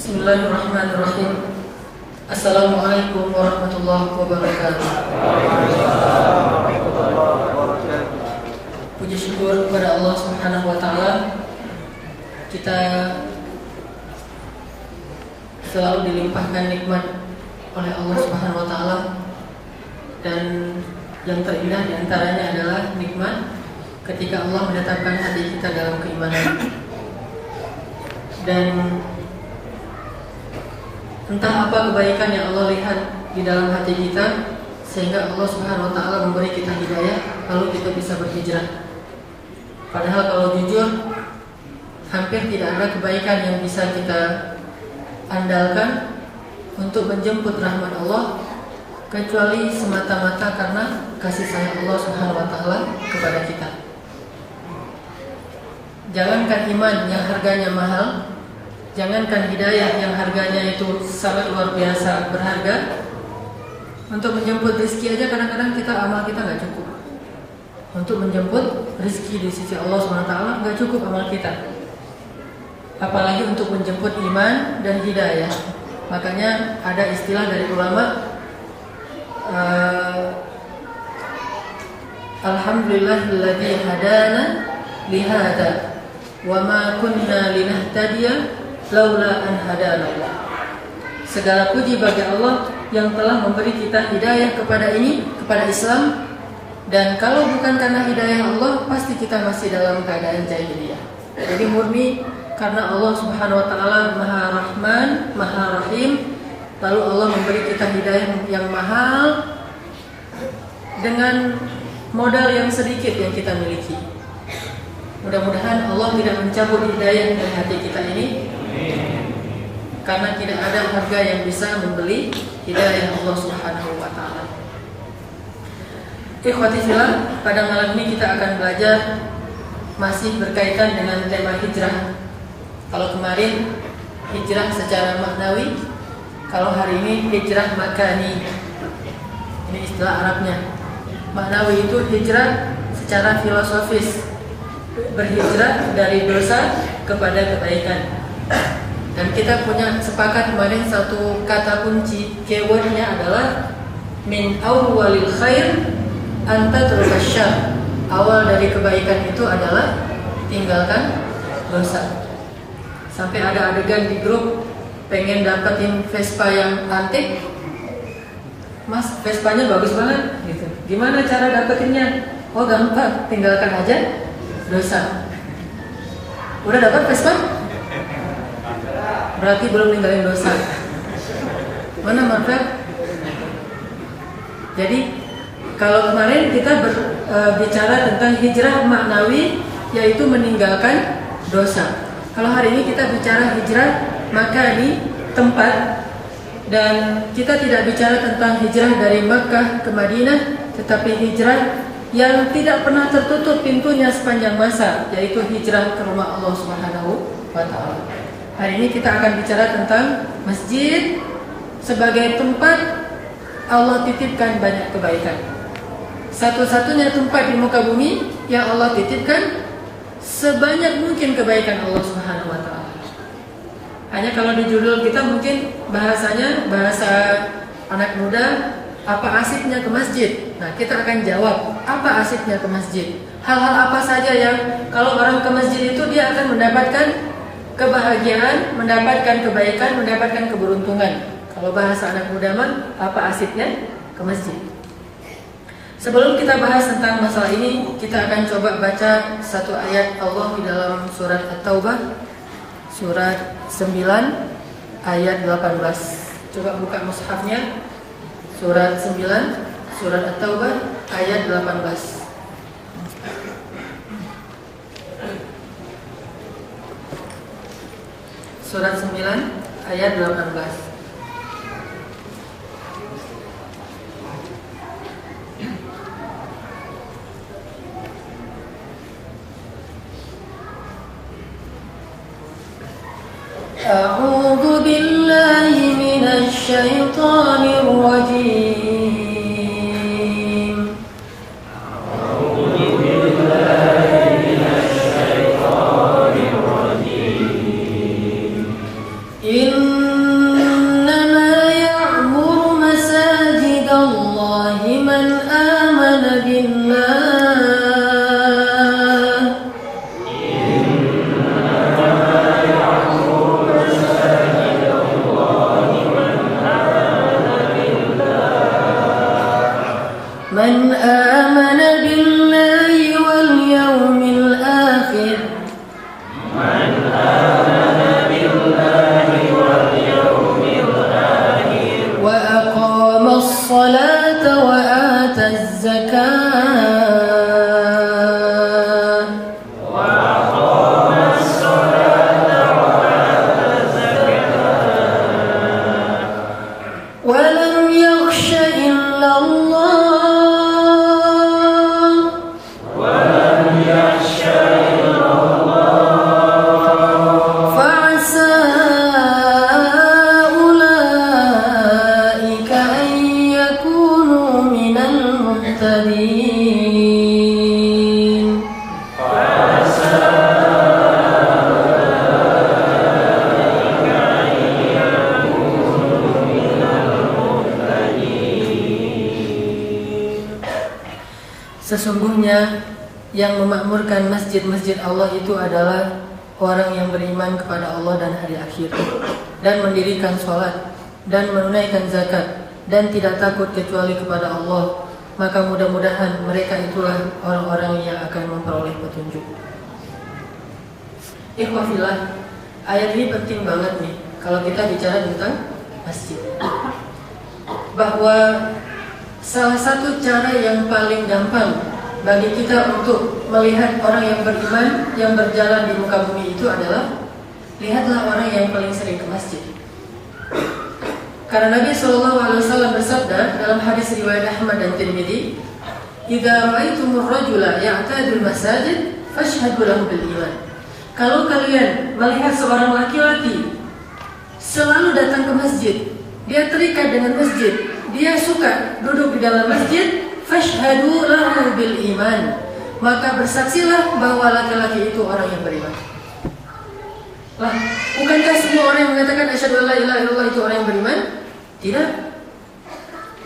Bismillahirrahmanirrahim. Assalamualaikum warahmatullahi wabarakatuh. Puji syukur kepada Allah Subhanahu wa taala. Kita selalu dilimpahkan nikmat oleh Allah Subhanahu wa taala, dan yang terindah di antaranya adalah nikmat ketika Allah menetapkan hati kita dalam keimanan. Dan entah apa kebaikan yang Allah lihat di dalam hati kita sehingga Allah Subhanahu wa taala memberi kita hidayah, lalu kita bisa berhijrah. Padahal kalau jujur, hampir tidak ada kebaikan yang bisa kita andalkan untuk menjemput rahmat Allah kecuali semata-mata karena kasih sayang Allah Subhanahu wa taala kepada kita. Jangankan iman yang harganya mahal, jangankan hidayah yang harganya itu sangat luar biasa berharga, untuk menjemput rezeki aja kadang-kadang amal kita nggak cukup. Untuk menjemput rezeki di sisi Allah SWT nggak cukup amal kita, apalagi untuk menjemput iman dan hidayah. Makanya ada istilah dari ulama, Alhamdulillahilladzi hadana lihada wa ma kunna linahtadiya laula an hadanallah. Segala puji bagi Allah yang telah memberi kita hidayah kepada Islam, dan kalau bukan karena hidayah Allah pasti kita masih dalam keadaan jahiliyah. Jadi murni karena Allah Subhanahu wa taala Maha Rahman, Maha Rahim, lalu Allah memberi kita hidayah yang mahal dengan modal yang sedikit yang kita miliki. Mudah-mudahan Allah tidak mencabut hidayah dari hati kita ini, karena tidak ada harga yang bisa membeli hidayah Allah Subhanahu wa taala. Ikhwati fillah, pada malam ini kita akan belajar masih berkaitan dengan tema hijrah. Kalau kemarin hijrah secara maknawi, kalau hari ini hijrah makani. Ini istilah Arabnya. Maknawi itu hijrah secara filosofis, berhijrah dari dosa kepada kebaikan. Dan kita punya sepakat kemarin satu kata kunci, keywordnya adalah min awwalil khair anta terubasya. Awal dari kebaikan itu adalah tinggalkan dosa. Sampai ada adegan di grup pengen dapetin Vespa yang antik, Mas, Vespanya bagus banget gitu. Gimana cara dapetinnya? Oh gampang, tinggalkan aja dosa. Udah dapat Vespa? Berarti belum ninggalin dosa. Mana manfaat? Jadi kalau kemarin kita bicara tentang hijrah maknawi, yaitu meninggalkan dosa. Kalau hari ini kita bicara hijrah makani, tempat. Dan kita tidak bicara tentang hijrah dari Makkah ke Madinah, tetapi hijrah yang tidak pernah tertutup pintunya sepanjang masa, yaitu hijrah ke rumah Allah Subhanahu wa taala. Hari ini kita akan bicara tentang masjid sebagai tempat Allah titipkan banyak kebaikan. Satu-satunya tempat di muka bumi yang Allah titipkan sebanyak mungkin kebaikan Allah Subhanahu wa taala. Hanya kalau di judul kita mungkin bahasanya bahasa anak muda, apa asiknya ke masjid? Nah, kita akan jawab, apa asiknya ke masjid? Hal-hal apa saja yang kalau orang ke masjid itu dia akan mendapatkan kebahagiaan, mendapatkan kebaikan, mendapatkan keberuntungan. Kalau bahasa anak muda mah, apa asiknya ke masjid? Sebelum kita bahas tentang masalah ini, kita akan coba baca satu ayat Allah di dalam surat At-Taubah, surat 9 ayat 18. Coba buka mushafnya, surat 9, surat At-Taubah ayat 18. Surat 9 ayat 18. A'udzu billahi minasy syaithanir rajim. A'udzu billahi minasy syaithanir rajim. Sesungguhnya yang memakmurkan masjid-masjid Allah itu adalah orang yang beriman kepada Allah dan hari akhir, dan mendirikan sholat, dan menunaikan zakat, dan tidak takut kecuali kepada Allah. Maka mudah-mudahan mereka itulah orang-orang yang akan memperoleh petunjuk. Ikhwah fillah, ayat ini penting banget nih kalau kita bicara tentang masjid. Bahwa salah satu cara yang paling gampang bagi kita untuk melihat orang yang beriman yang berjalan di muka bumi itu adalah lihatlah orang yang paling sering ke masjid. Karena Nabi SAW bersabda dalam hadis riwayat Ahmad dan Tirmidzi, "Idza ra'aitumur rajula ya'tadul masajid fashhadu lahu bil iman." Kalau kalian melihat seorang laki-laki selalu datang ke masjid, dia terikat dengan masjid, dia suka duduk di dalam masjid, fashhadu lahu bil iman, maka bersaksilah bahwa laki-laki itu orang yang beriman. Lah, bukankah semua orang yang mengatakan asyhadu an la ilaha illallah itu orang yang beriman? Tidak.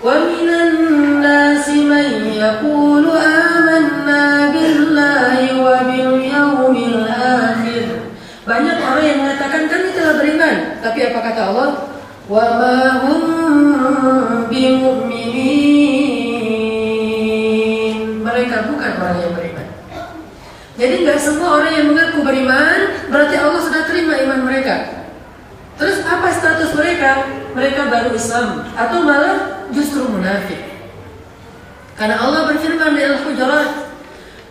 Wa minan nasi man yaqulu amanna billahi wa bil yaumil akhir. Banyak orang yang mengatakan kami telah beriman, tapi apa kata Allah? Wa ma hum bimu'minin. Mereka bukan orang yang beriman. Jadi nggak semua orang yang mengaku beriman berarti Allah sudah terima iman mereka. Terus apa status mereka? Mereka baru Islam atau malah justru munafik. Karena Allah berfirman di Al-Hujurat,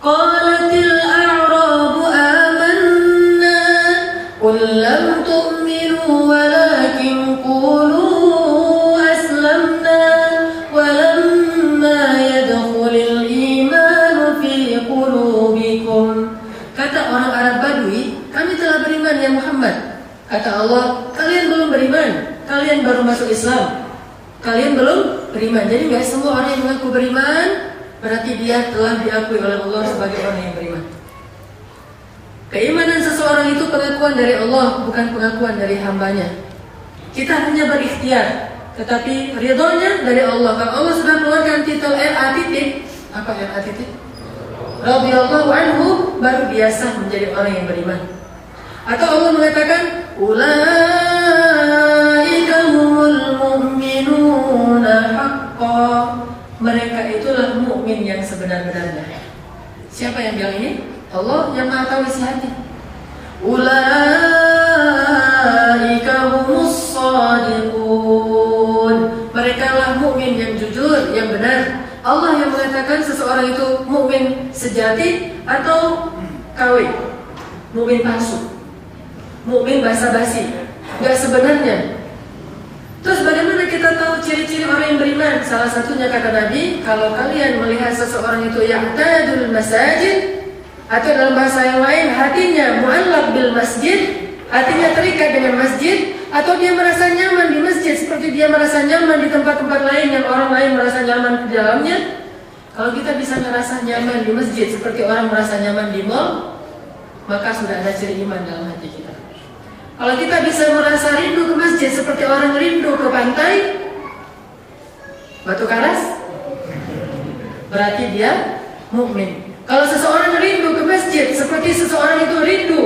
"Qalatil a'rabu amanna qul lam tu'minu walakin qulu aslamna walamma yadkhulul iman fi qulubikum." Kata orang Arab Badui, "Kami telah beriman ya Muhammad." Kata Allah, "Kalian belum beriman, kalian baru masuk Islam. Kalian belum beriman." Jadi nggak semua orang yang mengaku beriman berarti dia telah diakui oleh Allah sebagai orang yang beriman. Keimanan seseorang itu pengakuan dari Allah, bukan pengakuan dari hambanya. Kita hanya berikhtiar, tetapi ridhonya dari Allah. Kalau Allah sudah keluarkan titel RA titik, apa RA titik? Radhiyallahu anhu, baru biasa menjadi orang yang beriman. Atau Allah mengatakan, "Ulaika humul mu'minuna haqqan." Mereka itulah mukmin yang sebenar-benarnya. Siapa yang bilang ini? Allah yang Maha tahu isi hati. Ulaika humus shadiqun. Mereka lah mukmin yang jujur, yang benar. Allah yang mengatakan seseorang itu mukmin sejati atau KW, mukmin palsu, mukmin basa-basi, nggak sebenarnya. Terus bagaimana kita tahu ciri-ciri orang yang beriman? Salah satunya kata Nabi, kalau kalian melihat seseorang itu ya'tadul masajid, atau dalam bahasa yang lain hatinya mu'allaq bil masjid, hatinya terikat dengan masjid, atau dia merasa nyaman di masjid seperti dia merasa nyaman di tempat-tempat lain yang orang lain merasa nyaman di dalamnya. Kalau kita bisa merasa nyaman di masjid seperti orang merasa nyaman di mall, maka sudah ada ciri iman dalam hati kita. Kalau kita bisa merasa rindu ke masjid seperti orang rindu ke pantai Batu Karas, berarti dia mukmin. Kalau seseorang rindu ke masjid seperti seseorang itu rindu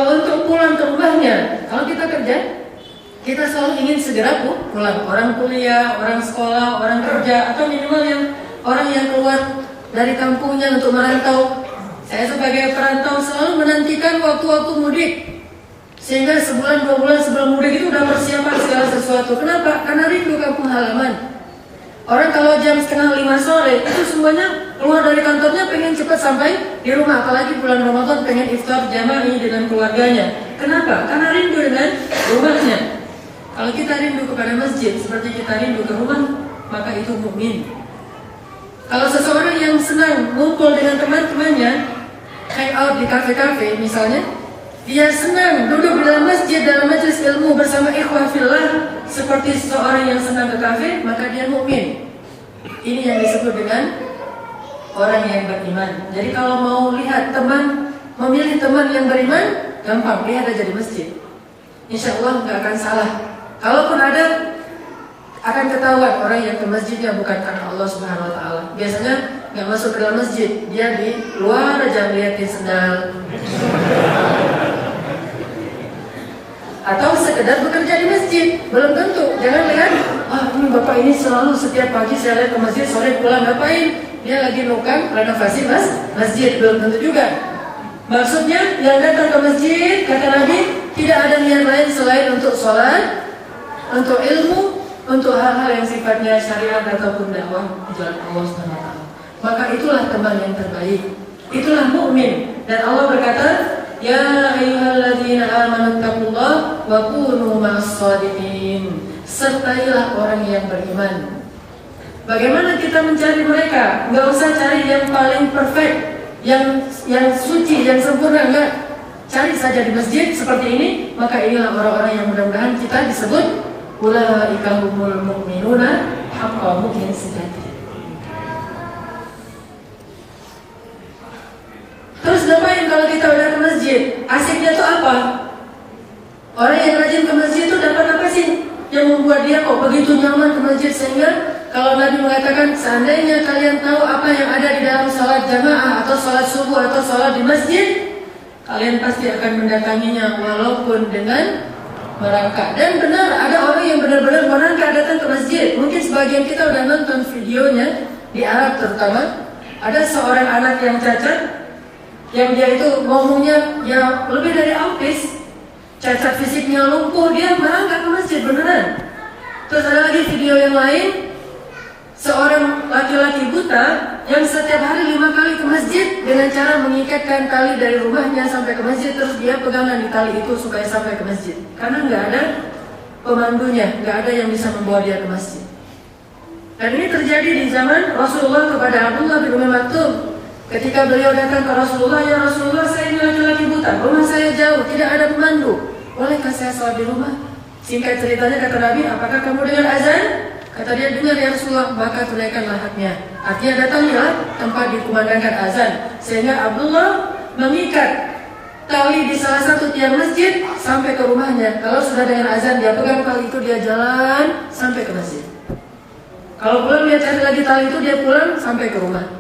untuk pulang ke rumahnya. Kalau kita kerja, kita selalu ingin segera pulang. Orang kuliah, orang sekolah, orang kerja, atau minimal yang orang yang keluar dari kampungnya untuk merantau. Saya sebagai perantau selalu menantikan waktu-waktu mudik, sehingga sebulan 2 bulan sebelum mudik itu udah persiapan segala sesuatu. Kenapa? Karena rindu kampung halaman. Orang kalau jam 4:30 sore itu semuanya keluar dari kantornya pengen cepat sampai di rumah. Apalagi bulan Ramadan pengen iftar jama'i dengan keluarganya. Kenapa? Karena rindu dengan rumahnya. Kalau kita rindu kepada masjid seperti kita rindu ke rumah, maka itu mukmin. Kalau seseorang yang senang ngumpul dengan teman-temannya, hang out di kafe-kafe misalnya, dia senang duduk di dalam masjid dalam majelis ilmu bersama ikhwah fillah seperti seseorang yang senang ke kafe, maka dia mukmin. Ini yang disebut dengan orang yang beriman. Jadi kalau mau lihat teman, memilih teman yang beriman, gampang, lihat aja di masjid. Insya Allah nggak akan salah. Kalaupun ada, akan ketahuan orang yang ke masjidnya bukan karena Allah Subhanahu Wa Taala. Biasanya nggak masuk ke dalam masjid, dia di luar aja liatin sendal. Atau sekedar bekerja di masjid, belum tentu. Jangan lihat, ini bapak ini selalu setiap pagi saya lihat ke masjid, sore pulang ngapain? Dia lagi nukang renovasi masjid, belum tentu juga. Maksudnya yang datang ke masjid, kata Nabi, tidak ada niat lain selain untuk sholat, untuk ilmu, untuk hal-hal yang sifatnya syariat ataupun dakwah di jalan Allah Subhanahu Wa Taala. Maka itulah teman yang terbaik, itulah mukmin. Dan Allah berkata, Ya ayyuhalladzina amanu taqullaha wa kunu ma'as-shadiqin. Sertailah orang yang beriman. Bagaimana kita mencari mereka? Enggak usah cari yang paling perfect, yang suci, yang sempurna, enggak. Cari saja di masjid seperti ini, maka inilah orang-orang yang mudah-mudahan kita disebut ulaika humul mu'minuna haqqan, mukmin sejati. Terus ngapain kalau kita udah ke masjid? Asiknya tuh apa? Orang yang rajin ke masjid itu dapat apa sih? Yang membuat dia kok begitu nyaman ke masjid, sehingga kalau Nabi mengatakan seandainya kalian tahu apa yang ada di dalam sholat jamaah atau sholat subuh atau sholat di masjid, kalian pasti akan mendatanginya walaupun dengan merangkak. Dan benar, ada orang yang benar-benar merangkak datang ke masjid. Mungkin sebagian kita udah nonton videonya di Arab terutama. Ada seorang anak yang cacat, yang dia itu ngomongnya ya lebih dari autis, cacat fisiknya lumpuh, dia merangkak ke masjid beneran. Terus ada lagi video yang lain, seorang laki-laki buta yang setiap hari 5 kali ke masjid dengan cara mengikatkan tali dari rumahnya sampai ke masjid, terus dia pegangan di tali itu supaya sampai ke masjid. Karena nggak ada pemandunya, nggak ada yang bisa membawa dia ke masjid. Dan ini terjadi di zaman Rasulullah kepada Abdullah bin Umi Maktum. Ketika beliau datang ke Rasulullah, ya Rasulullah, saya ini laki-laki buta, rumah saya jauh, tidak ada pemandu, bolehkah saya sholat di rumah? Singkat ceritanya kata Nabi, apakah kamu dengar azan? Kata dia, dengar ya Rasulullah, maka tunaikanlah haknya. Artinya datangilah tempat dikumandangkan azan. Sehingga Abdullah mengikat tali di salah satu tiang masjid sampai ke rumahnya. Kalau sudah dengar azan, dia pegang tali itu, dia jalan sampai ke masjid. Kalau pulang dia cari lagi tali itu, dia pulang sampai ke rumah.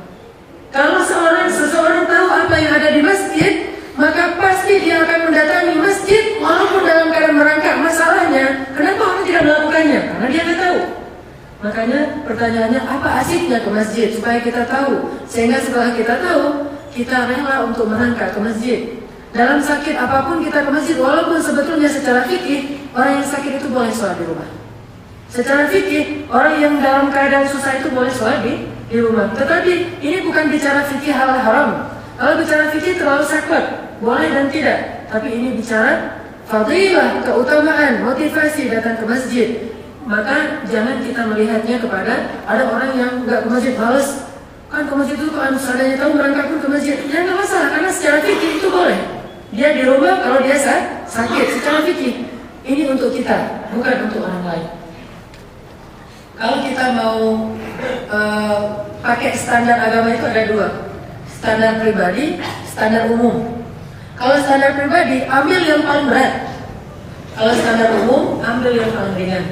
Kalau seseorang tahu apa yang ada di masjid, maka pasti dia akan mendatangi masjid walaupun dalam keadaan merangkak. Masalahnya, kenapa orang tidak melakukannya? Karena dia tidak tahu. Makanya pertanyaannya, apa asiknya ke masjid? Supaya kita tahu. Sehingga setelah kita tahu, kita rela untuk merangkak ke masjid. Dalam sakit apapun kita ke masjid, walaupun sebetulnya secara fikih orang yang sakit itu boleh sholat di rumah. Secara fikih orang yang dalam keadaan susah itu boleh sholat di rumah. Tetapi ini bukan bicara fikih halal haram. Kalau bicara fikih terlalu saklek, boleh dan tidak. Tapi ini bicara fadilah, keutamaan, motivasi datang ke masjid. Maka jangan kita melihatnya kepada ada orang yang nggak ke masjid, males. Kan ke masjid itu kan seadanya tahu merangkak pun ke masjid. Ya nggak masalah, karena secara fikih itu boleh. Dia di rumah kalau dia sakit, secara fikih. Ini untuk kita, bukan untuk orang lain. Kalau kita mau pakai standar agama itu ada 2, standar pribadi, standar umum. Kalau standar pribadi, ambil yang paling berat. Kalau standar umum, ambil yang paling ringan.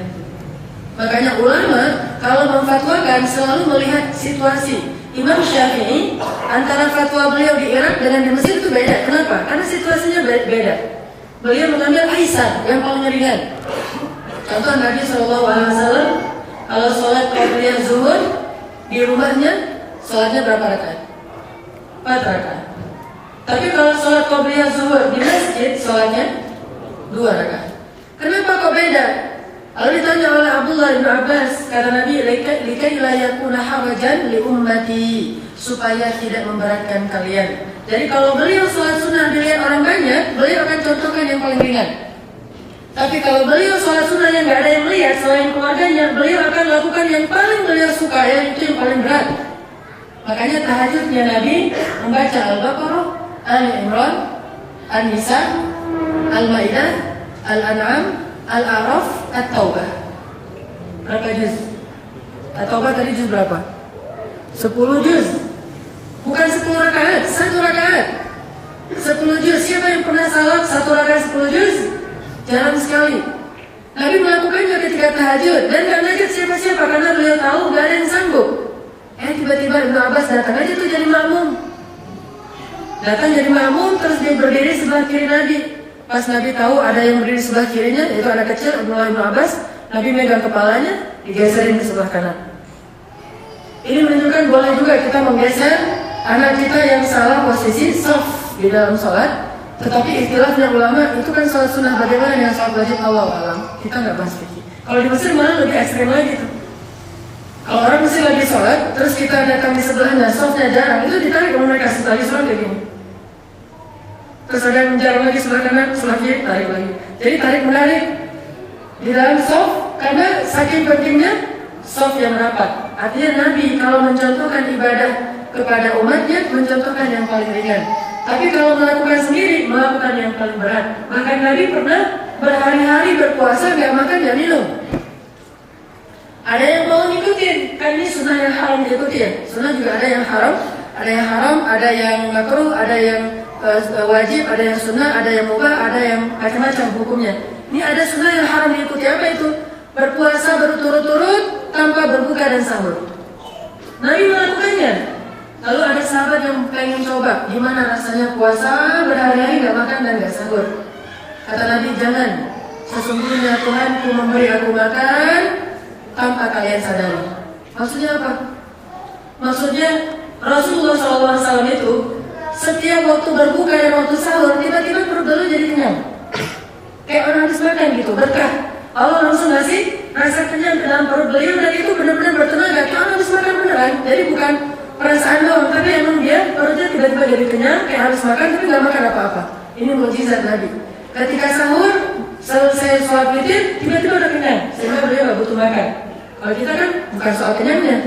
Makanya ulama kalau memfatwakan selalu melihat situasi. Imam Syafi'i antara fatwa beliau di Irak dengan di Mesir itu beda. Kenapa? Karena situasinya beda. Beliau mengambil aisan yang paling ringan. Contoh Nabi SAW kalau sholat qabliyah zuhur di rumahnya, sholatnya berapa rakaat? 4 rakaat. Tapi kalau sholat qabliyah zuhur di masjid, sholatnya 2 rakaat. Kenapa kok beda? Lalu ditanya oleh Abdullah bin Abbas, kata Nabi, likai la yakuna harajan li ummati, supaya tidak memberatkan kalian. Jadi kalau beliau sholat sunnah dilihat orang banyak, beliau akan contohkan yang paling ringan. Tapi kalau beliau sholat sunnah yang nggak ada yang melihat selain keluarganya, beliau akan lakukan yang paling beliau suka, itu yang paling berat. Makanya tahajudnya Nabi membaca Al-Baqarah, Al-Imran, An-Nisa, Al-Maidah, Al-An'am, Al-A'raf, At-Taubah. Berapa juz? At-Taubah tadi juz berapa? 10 juz. salat 1 rakaat 10 juz? Jarang sekali. Nabi melakukannya ketika tahajud dan gak ngajak siapa-siapa karena beliau tahu gak ada yang sanggup. Tiba-tiba Ibnu Abbas datang aja tuh jadi makmum. Datang jadi makmum terus dia berdiri sebelah kiri Nabi. Pas Nabi tahu ada yang berdiri sebelah kirinya, yaitu anak kecil Abdullah Ibnu Abbas, Nabi megang kepalanya, digeserin ke sebelah kanan. Ini menunjukkan boleh juga kita menggeser anak kita yang salah posisi soft di dalam sholat. Tetapi ikhtilafnya ulama itu kan sholat sunnah, bagaimana dengan sholat wajib Allah alam? Kita nggak bahas fikih. Kalau di Mesir malah lebih ekstrim lagi tuh. Kalau orang Mesir lagi sholat, terus kita datang di sebelahnya, softnya jarang, itu ditarik kalau mereka lagi sholat kayak gini. Terus ada yang jalan lagi sebelah kanan, sebelah kiri, tarik lagi. Jadi tarik menarik di dalam soft karena saking pentingnya soft yang rapat. Artinya Nabi kalau mencontohkan ibadah kepada umatnya mencontohkan yang paling ringan. Tapi kalau melakukan sendiri melakukan yang paling berat. Bahkan Nabi pernah berhari-hari berpuasa gak makan gak minum. Ada yang mau ngikutin, kan ini sunnah yang haram diikuti ya. Sunnah juga ada yang haram, ada yang makruh, ada yang wajib, ada yang sunnah, ada yang mubah, ada yang macam-macam hukumnya. Ini ada sunnah yang haram diikuti, apa itu? Berpuasa berturut-turut tanpa berbuka dan sahur. Nabi melakukannya. Lalu ada sahabat yang pengen coba, gimana rasanya puasa berhari-hari gak makan dan gak sahur. Kata Nabi, jangan. Sesungguhnya Tuhanku memberi aku makan tanpa kalian sadari. Maksudnya apa? Maksudnya Rasulullah SAW itu setiap waktu berbuka dan waktu sahur tiba-tiba perut beliau jadi kenyang. Kayak orang habis makan gitu, berkah. Allah langsung ngasih rasa kenyang ke dalam perut beliau dan itu benar-benar bertenaga. Orang habis makan beneran. Jadi bukan perasaan doang, tapi emang dia perutnya tiba-tiba jadi kenyang, kayak habis makan tapi nggak makan apa-apa. Ini mukjizat Nabi. Ketika sahur, selesai sholat witir, tiba-tiba udah kenyang, sehingga beliau nggak butuh makan. Kalau kita kan bukan soal kenyangnya,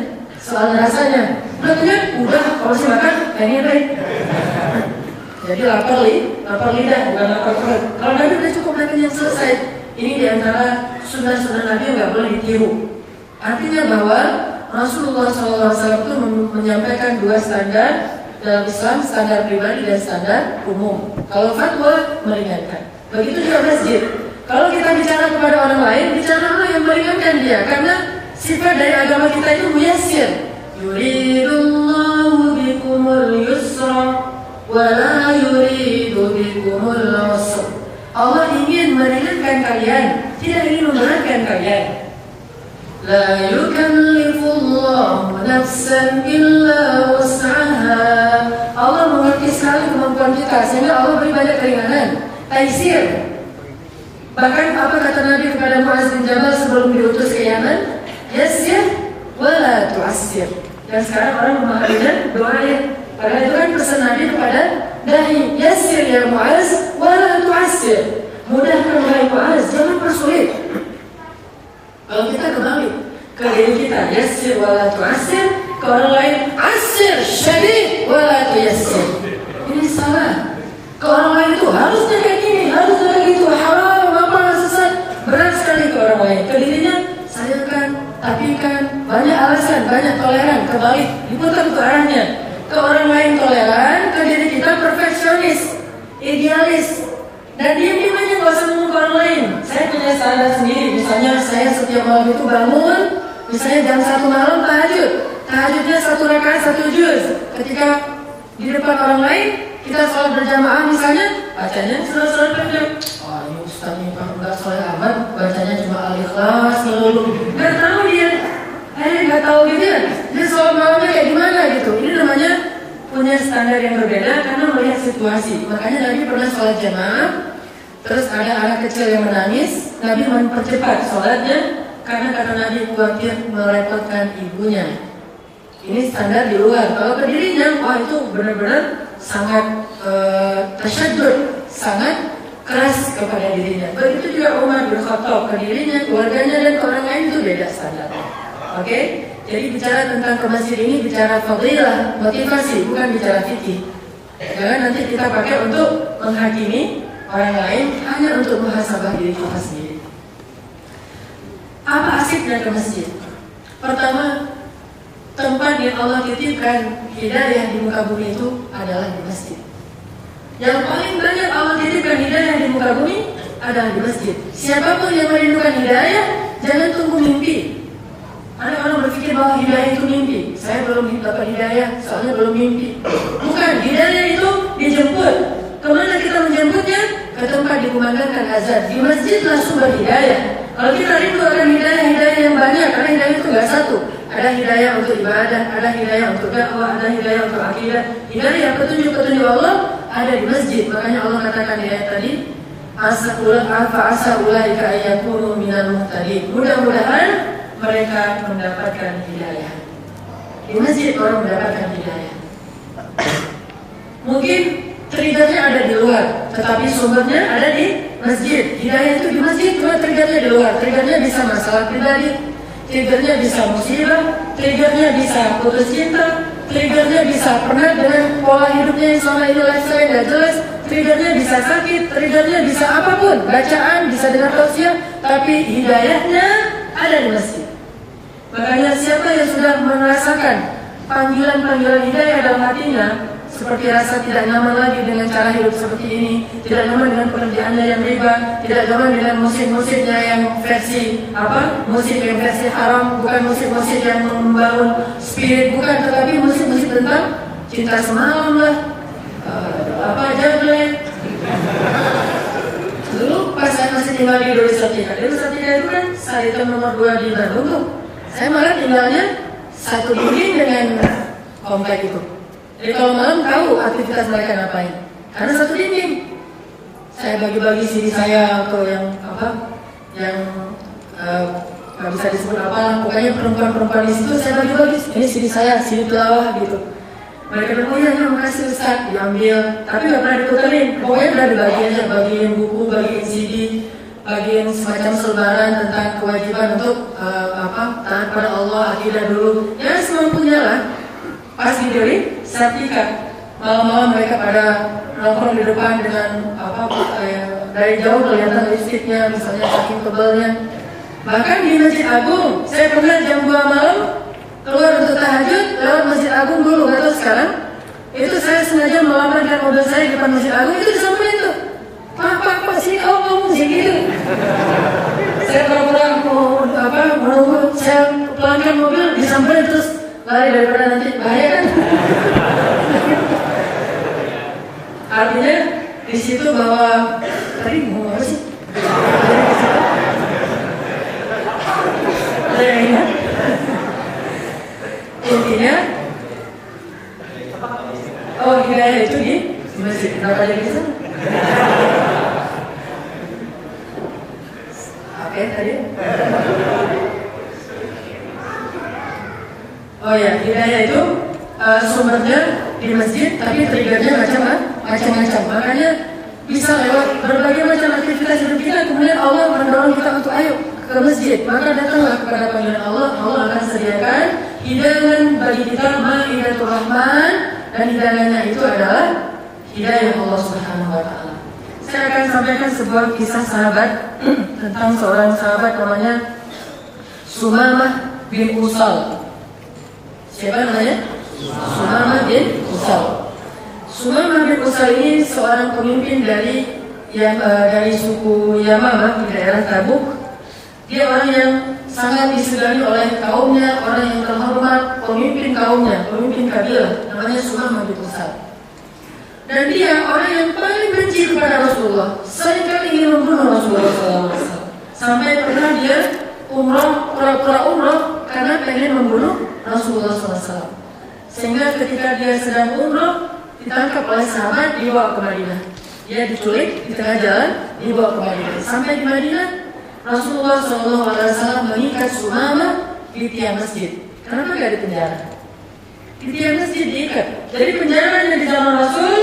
soal rasanya. Udah kenyang, udah kalau sih makan, pengen deh. Jadi lapar lidah, bukan lapar perut. Kalau Nabi udah cukup makan yang selesai. Ini diantara sunnah-sunnah Nabi yang nggak boleh ditiru. Artinya bahwa Rasulullah SAW itu menyampaikan 2 standar dalam Islam, standar pribadi dan standar umum. Kalau fatwa meringankan. Begitu juga masjid. Kalau kita bicara kepada orang lain, bicaralah yang meringankan dia, karena sifat dari agama kita itu muyassir. Yuridullahu bikumul yusra wa la yuridu bikumul usra. Allah ingin meringankan kalian, tidak ingin memberatkan kalian. La yukallifullahu nafsan illa wus'aha. Allah mengerti sekali kemampuan kita, sehingga Allah beri banyak keringanan. Taisir. Bahkan apa kata Nabi kepada Mu'az bin Jabal sebelum diutus ke Yaman? Yassir wala tu'assir. Dan sekarang orang memahaminya doa ayat. Padahal itu kan pesan Nabi kepada dahi. Yassir ya Mu'az wala tu'assir. Mudahkan wahai Mu'az, jangan persulit. Kalau kita kembali ke diri kita, yassir wala tu'assir, ke orang lain, asir syadid wala tuyassir. Ini salah. Ke orang lain itu harusnya kayak gini, harusnya kayak gitu, haram, apa, sesat. Berat sekali ke orang lain. Ke dirinya, sayangkan, tapikan, banyak alasan, banyak toleran, kebalik, diputar ke arahnya. Ke orang lain toleran, ke diri kita perfeksionis, idealis. Dan diam-diam aja gak usah ngomong ke orang lain. Saya punya standar sendiri. Misalnya saya setiap malam itu bangun, misalnya jam 1 malam tahajud. Tahajudnya 1 rakaat 1 juz. Ketika di depan orang lain, kita sholat berjamaah misalnya, bacanya surat-surat pendek. Wah ini ustaz nih Pak, gak sholat amat, bacanya cuma Al-Ikhlas melulu. Gak tahu dia. Gak tahu gitu ya. Dia sholat malamnya kayak gimana gitu. Ini namanya punya standar yang berbeda karena melihat situasi. Makanya Nabi pernah sholat jamaah, terus ada anak kecil yang menangis, Nabi mempercepat sholatnya karena kata Nabi khawatir merepotkan ibunya. Ini standar di luar. Kalau ke dirinya, wah itu benar-benar sangat tasyadud, sangat keras kepada dirinya. Begitu juga Umar bin Khattab, ke dirinya, keluarganya dan ke orang lain itu beda standar. Oke? Jadi bicara tentang ke masjid ini bicara fadilah, motivasi, bukan bicara fikih. Jangan nanti kita pakai untuk menghakimi orang lain, hanya untuk muhasabah diri kita sendiri. Apa asiknya ke masjid? Pertama, tempat yang Allah titipkan hidayah di muka bumi itu adalah di masjid. Yang paling banyak Allah titipkan hidayah di muka bumi adalah di masjid. Siapapun yang merindukan hidayah, jangan tunggu mimpi. Ada orang berpikir bahwa hidayah itu mimpi. Saya belum dapat hidayah, soalnya belum mimpi. Bukan, hidayah itu dijemput. Kemana kita menjemputnya? Ke tempat dikumandangkan azan. Di masjid langsung berhidayah. Kalau kita rindu akan hidayah yang banyak, karena hidayah itu nggak satu. Ada hidayah untuk ibadah, ada hidayah untuk dakwah, ada hidayah untuk akidah. Hidayah petunjuk-petunjuk Allah ada di masjid. Makanya Allah katakan di ayat tadi, asa ulaika ayyakunu minal muhtadin. Mudah-mudahan mereka mendapatkan hidayah. Di masjid orang mendapatkan hidayah. Mungkin triggernya ada di luar, tetapi sumbernya ada di masjid. Hidayah itu di masjid, cuma triggernya di luar. Triggernya bisa masalah pribadi, triggernya bisa musibah, triggernya bisa putus cinta, triggernya bisa pernah dengan pola hidupnya yang selama ini lifestyle nggak jelas, triggernya bisa sakit, triggernya bisa apapun, bacaan, bisa dengar tausiah, tapi hidayahnya ada di masjid. Makanya siapa yang sudah merasakan panggilan-panggilan hidayah dalam hatinya, seperti rasa tidak nyaman lagi dengan cara hidup seperti ini, tidak nyaman dengan pekerjaannya yang riba, tidak nyaman dengan musik-musiknya yang versi musik yang versi haram, bukan musik-musik yang membangun spirit, bukan, tetapi musik-musik tentang cinta semalam lah, jablek. Dulu pas saya masih tinggal di Duri Satika itu kan Sariton nomor 2 di Bandung tuh, saya malah tinggalnya satu building dengan komplek itu. Jadi kalau malam tahu aktivitas mereka ngapain, karena satu dinding. Saya bagi-bagi CD saya atau yang nggak bisa disebut apa, pokoknya perempuan-perempuan di situ saya bagi-bagi. Ini CD saya, CD tilawah gitu. Mereka bilang, oh iya, makasih Ustaz, diambil, tapi nggak pernah diputerin. Pokoknya udah dibagi aja, bagiin buku, bagiin CD, bagiin semacam selebaran tentang kewajiban untuk taat pada Allah, akidah dulu. Ya semampunya lah. Pas di Duri Satika, malam-malam mereka pada nongkrong di depan dengan dari jauh kelihatan lipstiknya, misalnya saking tebalnya. Bahkan di Masjid Agung, saya pernah jam 2 malam keluar untuk tahajud lewat Masjid Agung dulu, nggak tahu sekarang. Itu saya sengaja melamarkan mobil saya di depan Masjid Agung, itu disamperin tuh. Pak, sini kau ngomong sih gitu. Saya pura-pura menunggu, saya pelankan mobil, disamperin terus lari daripada nanti bahaya kan. Artinya di situ bahwa tadi ngomong apa sih? Intinya hidayah itu di masjid. Kenapa jadi di sana? Oke, tadi. Oh ya, hidayah itu sumbernya di masjid, tapi triggernya macam-macam. Makanya bisa lewat berbagai macam aktivitas hidup kita, kemudian Allah mendorong kita untuk ayo ke masjid. Maka datanglah kepada panggilan Allah. Allah akan sediakan hidangan bagi kita, Maidatul Rahman, dan hidangannya itu adalah hidayah Allah Subhanahu wa Ta'ala. Saya akan sampaikan sebuah kisah sahabat tentang seorang sahabat namanya Sumamah bin Usal. Siapa namanya? Sumamah bin Usal. Sumamah bin Usal ini seorang pemimpin dari suku Yamamah di daerah Tabuk. Dia orang yang sangat disegani oleh kaumnya, orang yang terhormat, pemimpin kaumnya, pemimpin kabilah, namanya Sumamah bin Usal. Dan dia orang yang paling benci kepada Rasulullah, seringkali ingin membunuh Rasulullah SAW. Sampai pernah dia pura-pura umroh karena pengen membunuh Rasulullah SAW. Sehingga ketika dia sedang umroh, ditangkap oleh sahabat, dibawa ke Madinah. Dia diculik di tengah jalan, dibawa ke Madinah. Sampai di Madinah, Rasulullah SAW mengikat Sumamah di tiang masjid. Kenapa nggak di penjara? Di tiang masjid diikat. Jadi penjaranya di zaman Rasul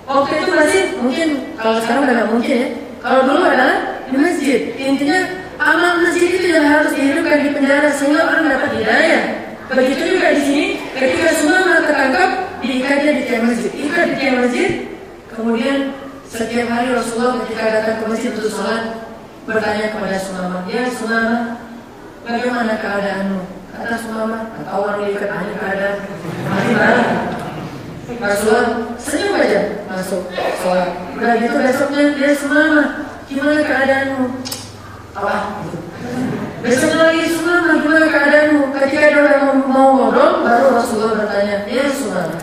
waktu itu masih mungkin, kalau sekarang udah nggak mungkin ya. Kalau dulu adalah di masjid. Intinya amal masjid itu yang harus dihidupkan di penjara sehingga orang dapat hidayah. Begitu juga di sini, ketika Sumamah tertangkap, diikatnya di tiang masjid. Ikat di tiang masjid, kemudian setiap hari Rasulullah ketika datang ke masjid untuk sholat bertanya kepada Sumamah, ya Sumamah, bagaimana keadaanmu? Kata Sumamah, kata orang diikat hanya keadaan mati marah. Rasulullah senyum aja, masuk sholat. Udah gitu besoknya dia semangat, gimana keadaanmu? Apa? Besoknya lagi semangat, gimana keadaanmu? Ketika dia udah mau ngobrol, baru Rasulullah bertanya, ya Rasulullah,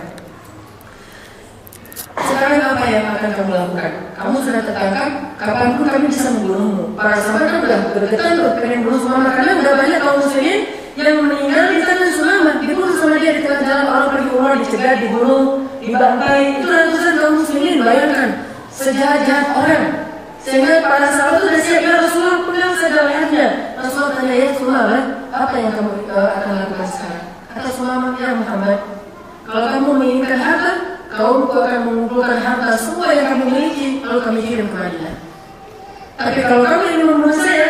sekarang apa yang akan kamu lakukan? Kamu sudah tertangkap, kapanpun kami bisa membunuhmu. Para sahabat kan udah bergetar tuh, pengen bunuh Sumamah karena udah banyak kaum muslimin yang meninggal di tangan Sumamah, dibunuh sama dia di tengah jalan, orang pergi umrah dicegat, dibunuh, dibantai. Itu ratusan kaum muslimin, bayangkan sejahat-jahat orang. Sehingga para sahabat itu udah siap, ya Rasulullah pulang saja lehernya. Rasulullah tanya, ya Sumamah, apa yang kamu akan lakukan sekarang? Kata Sumamah, ya Muhammad, kalau kamu menginginkan harta, kaumku akan mengumpulkan harta semua yang kamu miliki, lalu kami kirim ke Madinah. Tapi kalau kamu ingin membunuh saya,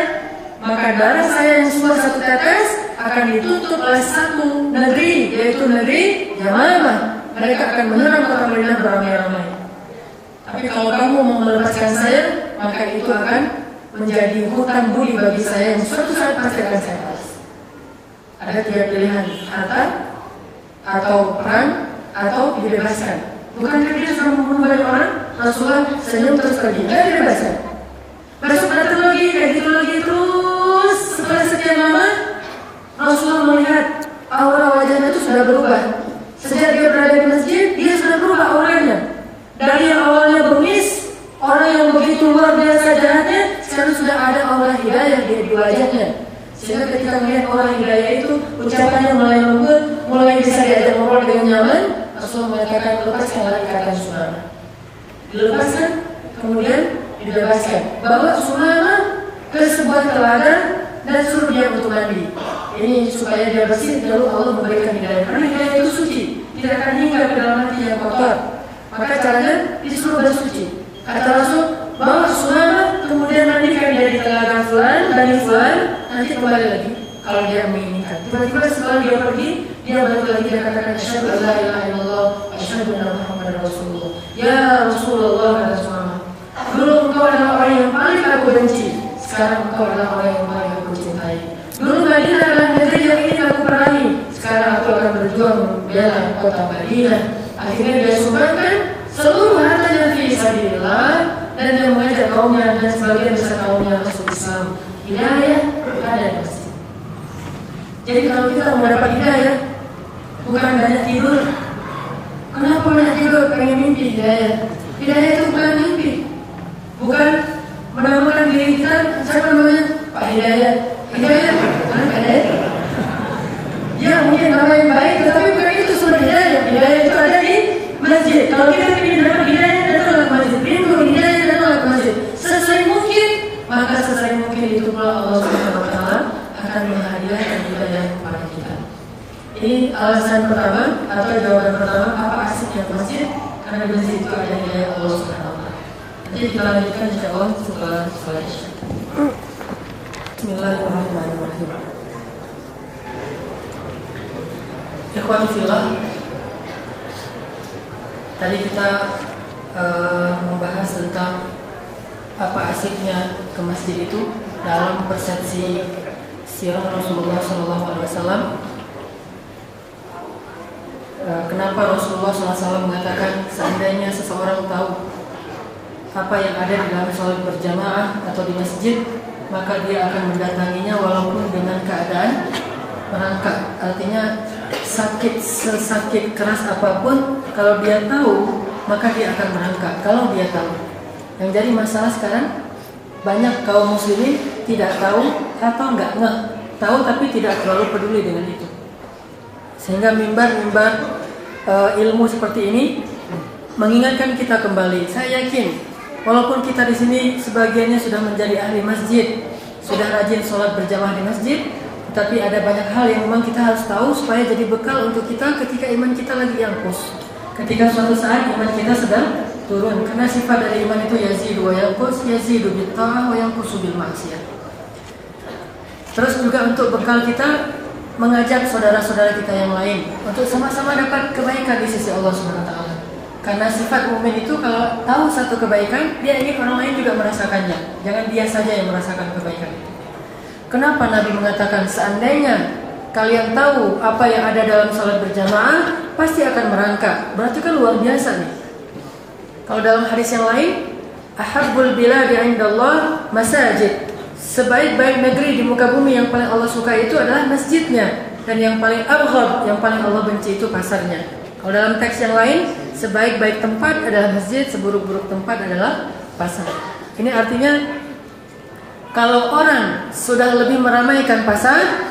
maka darah saya yang semua satu tetes akan ditutup oleh satu negeri, yaitu negeri Yamamah. Mereka akan menyerang kota Madinah beramai-ramai. Tapi kalau kamu mau melepaskan saya, maka itu akan menjadi hutang budi bagi saya yang suatu saat pasti akan saya balas. Ada 3 pilihan, harta, atau perang, atau dibebaskan. Bukankah dia sudah membunuh banyak orang? Rasulullah senyum terus pergi, nggak dibebaskan. Besok datang lagi, kayak gitu lagi terus. Setelah sekian lama, Rasulullah melihat aura wajahnya itu sudah berubah. Sejak dia berada di masjid, dia sudah berubah auranya. Dari yang awalnya bengis, orang yang begitu luar biasa jahatnya, sekarang sudah ada aura hidayah di wajahnya. Sehingga ketika melihat orang hidayah itu, ucapannya mulai lembut, mulai bisa diajak ngobrol dengan nyaman. Rasulullah mengatakan, lepaskanlah ikatan Sumamah. Dilepaskan, kemudian dibebaskan. Bawa Sumamah ke sebuah telaga dan suruh dia untuk mandi. Ini supaya dia bersih, lalu Allah memberikan hidayah. Karena hidayah itu suci, tidak akan hingga ke dalam hati yang kotor. Maka caranya disuruh bersuci. Kata Rasul, bawa Sumamah, kemudian mandikan dia di telaga fulan, bani fulan, nanti kembali lagi kalau dia menginginkan. Tiba-tiba setelah dia pergi, dia balik lagi dan katakan, asyhadu an la ilaha illallah wa asyhadu anna Muhammadar Rasulullah. Ya Rasulullah, kata Sumamah, dulu engkau adalah orang yang paling aku benci, sekarang engkau adalah orang yang paling aku cintai. Dulu Madinah adalah negeri yang ingin aku perangi, sekarang aku akan berjuang membela kota Madinah. Akhirnya dia sumbangkan seluruh hartanya fi sabilillah, dan dia mengajak kaumnya dan sebagian besar kaumnya masuk Islam. Hidayah ada di masjid. Jadi kalau kita mau dapat hidayah, bukan banyak tidur. Kenapa banyak tidur? Pengen mimpi hidayah. Hidayah itu bukan mimpi, bukan menamakan diri kita siapa namanya Pak Hidayah. Hidayah, Hidayah. Ya mungkin nama yang baik, tetapi bukan itu sumber hidayah. Hidayah itu ada di masjid. Kalau kita ingin dapat hidayah, datanglah ke masjid. Ingin hidayah, datanglah ke masjid. Sesuai mungkin, maka sesuai mungkin itu pula Allah Subhanahu Wa Taala akan menghadiahkan hidayah kepada kita. Ini alasan pertama atau jawaban pertama apa asiknya ke masjid, karena di masjid itu ada hidayah Allah Subhanahu Wa Taala. Nanti kita lanjutkan insyaallah setelah salat Isya. Bismillahirrahmanirrahim. Ikhwan fillah, tadi kita membahas tentang apa asiknya ke masjid itu dalam persepsi sirah Rasulullah SAW. Kenapa Rasulullah SAW mengatakan seandainya seseorang tahu apa yang ada di dalam sholat berjamaah atau di masjid, maka dia akan mendatanginya walaupun dengan keadaan merangkak. Artinya sesakit keras apapun, kalau dia tahu maka dia akan merangkak. Kalau dia tahu. Yang jadi masalah sekarang, banyak kaum muslimin tidak tahu atau enggak ngeh, tahu tapi tidak terlalu peduli dengan itu. Sehingga mimbar-mimbar ilmu seperti ini mengingatkan kita kembali. Saya yakin walaupun kita di sini sebagiannya sudah menjadi ahli masjid, sudah rajin sholat berjamaah di masjid, tapi ada banyak hal yang memang kita harus tahu supaya jadi bekal untuk kita ketika iman kita lagi yangkus. Ketika suatu saat iman kita sedang turun, karena sifat dari iman itu yazidu wa yanqus, yazidu bit ta'ah wa yanqusu bil ma'siyah. Terus juga untuk bekal kita mengajak saudara-saudara kita yang lain untuk sama-sama dapat kebaikan di sisi Allah Subhanahu wa taala. Karena sifat mukmin itu kalau tahu satu kebaikan, dia ingin orang lain juga merasakannya. Jangan dia saja yang merasakan kebaikan itu. Kenapa Nabi mengatakan seandainya kalian tahu apa yang ada dalam salat berjamaah, pasti akan merangkak. Berarti kan luar biasa nih. Kalau dalam hadis yang lain, ahabbul biladi 'indallah masajid. Sebaik-baik negeri di muka bumi yang paling Allah suka itu adalah masjidnya, dan yang paling abghad, yang paling Allah benci itu pasarnya. Kalau dalam teks yang lain, sebaik-baik tempat adalah masjid, seburuk-buruk tempat adalah pasar. Ini artinya kalau orang sudah lebih meramaikan pasar,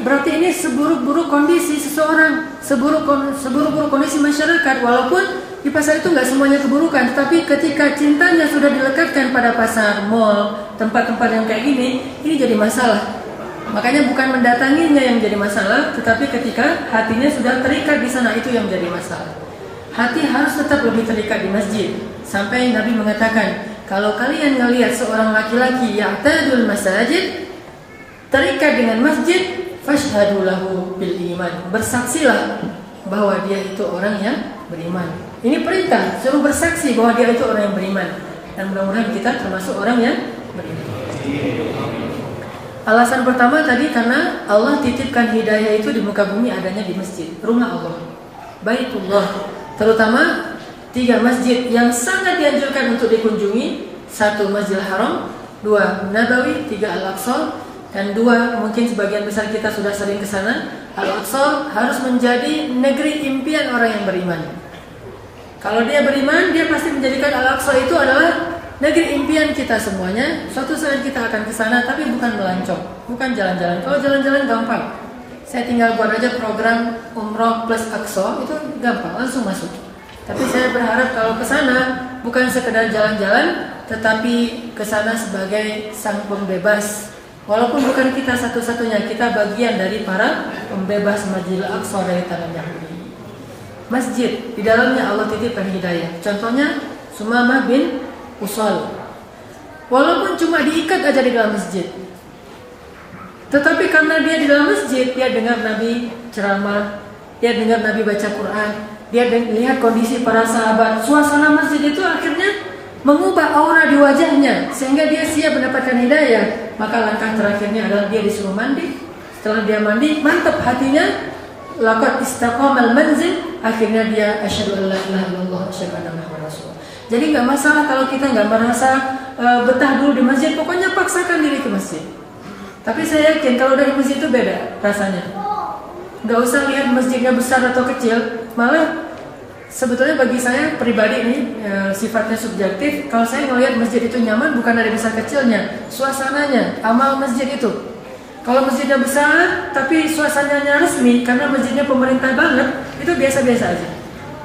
berarti ini seburuk-buruk kondisi seseorang, seburuk-buruk kondisi masyarakat. Walaupun di pasar itu nggak semuanya keburukan, tetapi ketika cintanya sudah dilekatkan pada pasar, mall, tempat-tempat yang kayak gini, ini jadi masalah. Makanya bukan mendatanginya yang jadi masalah, tetapi ketika hatinya sudah terikat di sana, itu yang menjadi masalah. Hati harus tetap lebih terikat di masjid. Sampai Nabi mengatakan, kalau kalian ngelihat seorang laki-laki yang ya'tadul masajid, terikat dengan masjid, fashhadu lahu bil iman. Bersaksilah bahwa dia itu orang yang beriman. Ini perintah, suruh bersaksi bahwa dia itu orang yang beriman. Dan mudah-mudahan kita termasuk orang yang beriman. Alasan pertama tadi karena Allah titipkan hidayah itu di muka bumi adanya di masjid, rumah Allah, Baitullah. Terutama 3 masjid yang sangat dianjurkan untuk dikunjungi. 1 Masjidil Haram, 2 Nabawi, 3 Al-Aqsa, dan 2 mungkin sebagian besar kita sudah sering ke sana. Al-Aqsa harus menjadi negeri impian orang yang beriman. Kalau dia beriman, dia pasti menjadikan Al-Aqsa itu adalah negeri impian kita semuanya. Suatu saat kita akan ke sana, tapi bukan melancong, bukan jalan-jalan. Kalau jalan-jalan gampang. Saya tinggal buat aja program Umroh plus Aqsa, itu gampang, langsung masuk. Tapi saya berharap kalau ke sana bukan sekedar jalan-jalan, tetapi ke sana sebagai sang pembebas. Walaupun bukan kita satu-satunya, kita bagian dari para pembebas Masjidil Aqsa dari tanah Yahudi. Masjid, di dalamnya Allah titipkan hidayah. Contohnya Sumamah bin Usal. Walaupun cuma diikat aja di dalam masjid, tetapi karena dia di dalam masjid, dia dengar Nabi ceramah, dia dengar Nabi baca Quran, dia lihat kondisi para sahabat. Suasana masjid itu akhirnya mengubah aura di wajahnya, sehingga dia siap mendapatkan hidayah. Maka langkah terakhirnya adalah dia disuruh mandi. Setelah dia mandi, mantap hatinya, laqad istaqamal manzil. Akhirnya dia asyhadu an la ilaha illallah wa asyhadu anna muhammadar rasulullah. Jadi nggak masalah kalau kita nggak merasa betah dulu di masjid, pokoknya paksakan diri ke masjid. Tapi saya yakin kalau dari masjid itu beda rasanya. Nggak usah lihat masjidnya besar atau kecil, malah sebetulnya bagi saya pribadi ini sifatnya subjektif. Kalau saya melihat masjid itu nyaman bukan dari besar kecilnya, suasananya, amal masjid itu. Kalau masjidnya besar tapi suasananya resmi karena masjidnya pemerintah banget, itu biasa-biasa aja.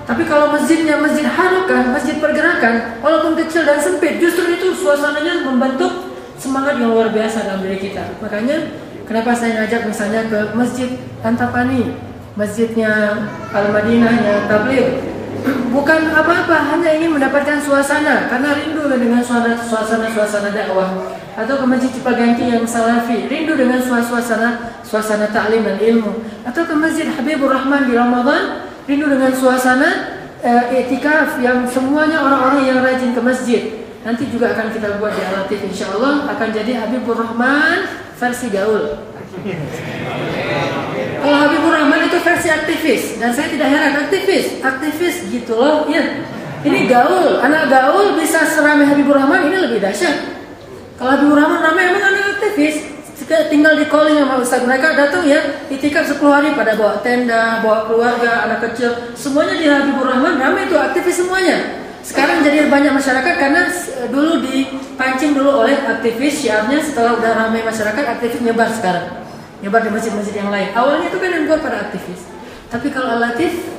Tapi kalau masjidnya masjid harokah, masjid pergerakan, walaupun kecil dan sempit, justru itu suasananya membentuk semangat yang luar biasa dalam diri kita. Makanya kenapa saya ngajak misalnya ke Masjid Antapani, masjidnya Al-Madinah yang tabligh. Bukan apa-apa, hanya ingin mendapatkan suasana karena rindu dengan suasana dakwah. Atau ke Masjid Cipaganti yang salafi, rindu dengan suasana ta'lim dan ilmu. Atau ke Masjid Habibur Rahman di Ramadan, rindu dengan suasana i'tikaf yang semuanya orang-orang yang rajin ke masjid. Nanti juga akan kita buat di Al-Latif, insyaallah akan jadi Habibur Rahman versi gaul. Kalau Habibur Rahman itu versi aktivis, dan saya tidak heran aktivis gitu loh ya. Ini gaul, anak gaul bisa seramai Habibur Rahman, ini lebih dahsyat. Kalau Habibur Rahman ramai emang anak aktivis, tinggal di calling sama ustaz, mereka datang ya itikaf 10 hari pada bawa tenda, bawa keluarga, anak kecil, semuanya di Habibur Rahman ramai itu aktivis semuanya. Sekarang jadi banyak masyarakat karena dulu dipancing dulu oleh aktivis, syiarnya setelah udah ramai masyarakat, aktivis nyebar sekarang. Nyebar di masjid-masjid yang lain. Awalnya itu kan yang buat para aktivis. Tapi kalau Al-Latif,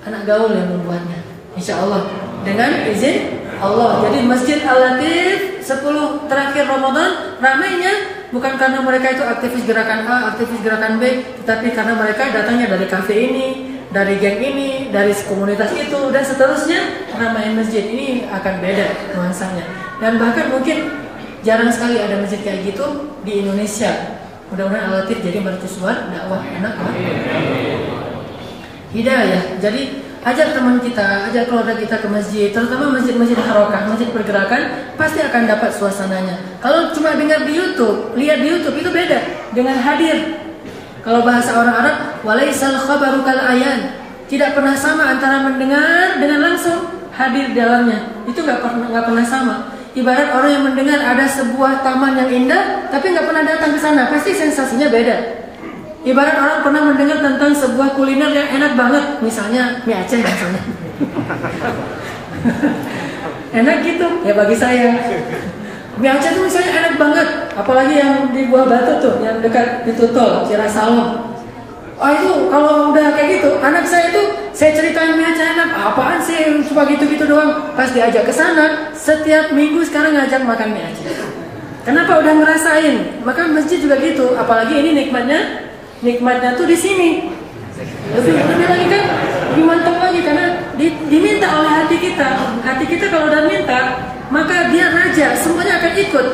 anak gaul yang membuatnya. Insya Allah. Dengan izin Allah. Jadi Masjid Al-Latif 10 terakhir Ramadan ramainya bukan karena mereka itu aktivis gerakan A, aktivis gerakan B, tetapi karena mereka datangnya dari kafe ini, dari geng ini, dari komunitas itu, dan seterusnya. Ramai masjid ini akan beda nuansanya. Dan bahkan mungkin jarang sekali ada masjid kayak gitu di Indonesia. Mudah-mudahan Al-Latif jadi mercusuar dakwah anak hidayah. Jadi ajak teman kita, ajak keluarga kita ke masjid, terutama masjid-masjid harokah, masjid pergerakan, pasti akan dapat suasananya. Kalau cuma dengar di YouTube, lihat di YouTube itu beda dengan hadir. Kalau bahasa orang Arab, walaisal khabaru kal ayan, tidak pernah sama antara mendengar dengan langsung hadir di dalamnya itu nggak pernah sama. Ibarat orang yang mendengar ada sebuah taman yang indah, tapi nggak pernah datang ke sana, pasti sensasinya beda. Ibarat orang pernah mendengar tentang sebuah kuliner yang enak banget, misalnya mie Aceh misalnya. Enak gitu, ya bagi saya. Mie Aceh tuh misalnya enak banget, apalagi yang di Buah Batu tuh, yang dekat pintu tol, Cirasalom. Oh itu kalau udah kayak gitu, anak saya itu saya ceritain mie Aceh enak, apaan sih cuma gitu-gitu doang. Pas diajak ke sana, setiap minggu sekarang ngajak makan mie Aceh. Kenapa? Udah ngerasain. Maka masjid juga gitu, apalagi ini nikmatnya tuh di sini. Lebih lagi kan, lebih mantap lagi karena diminta oleh hati kita. Hati kita kalau udah minta, maka dia raja, semuanya akan ikut.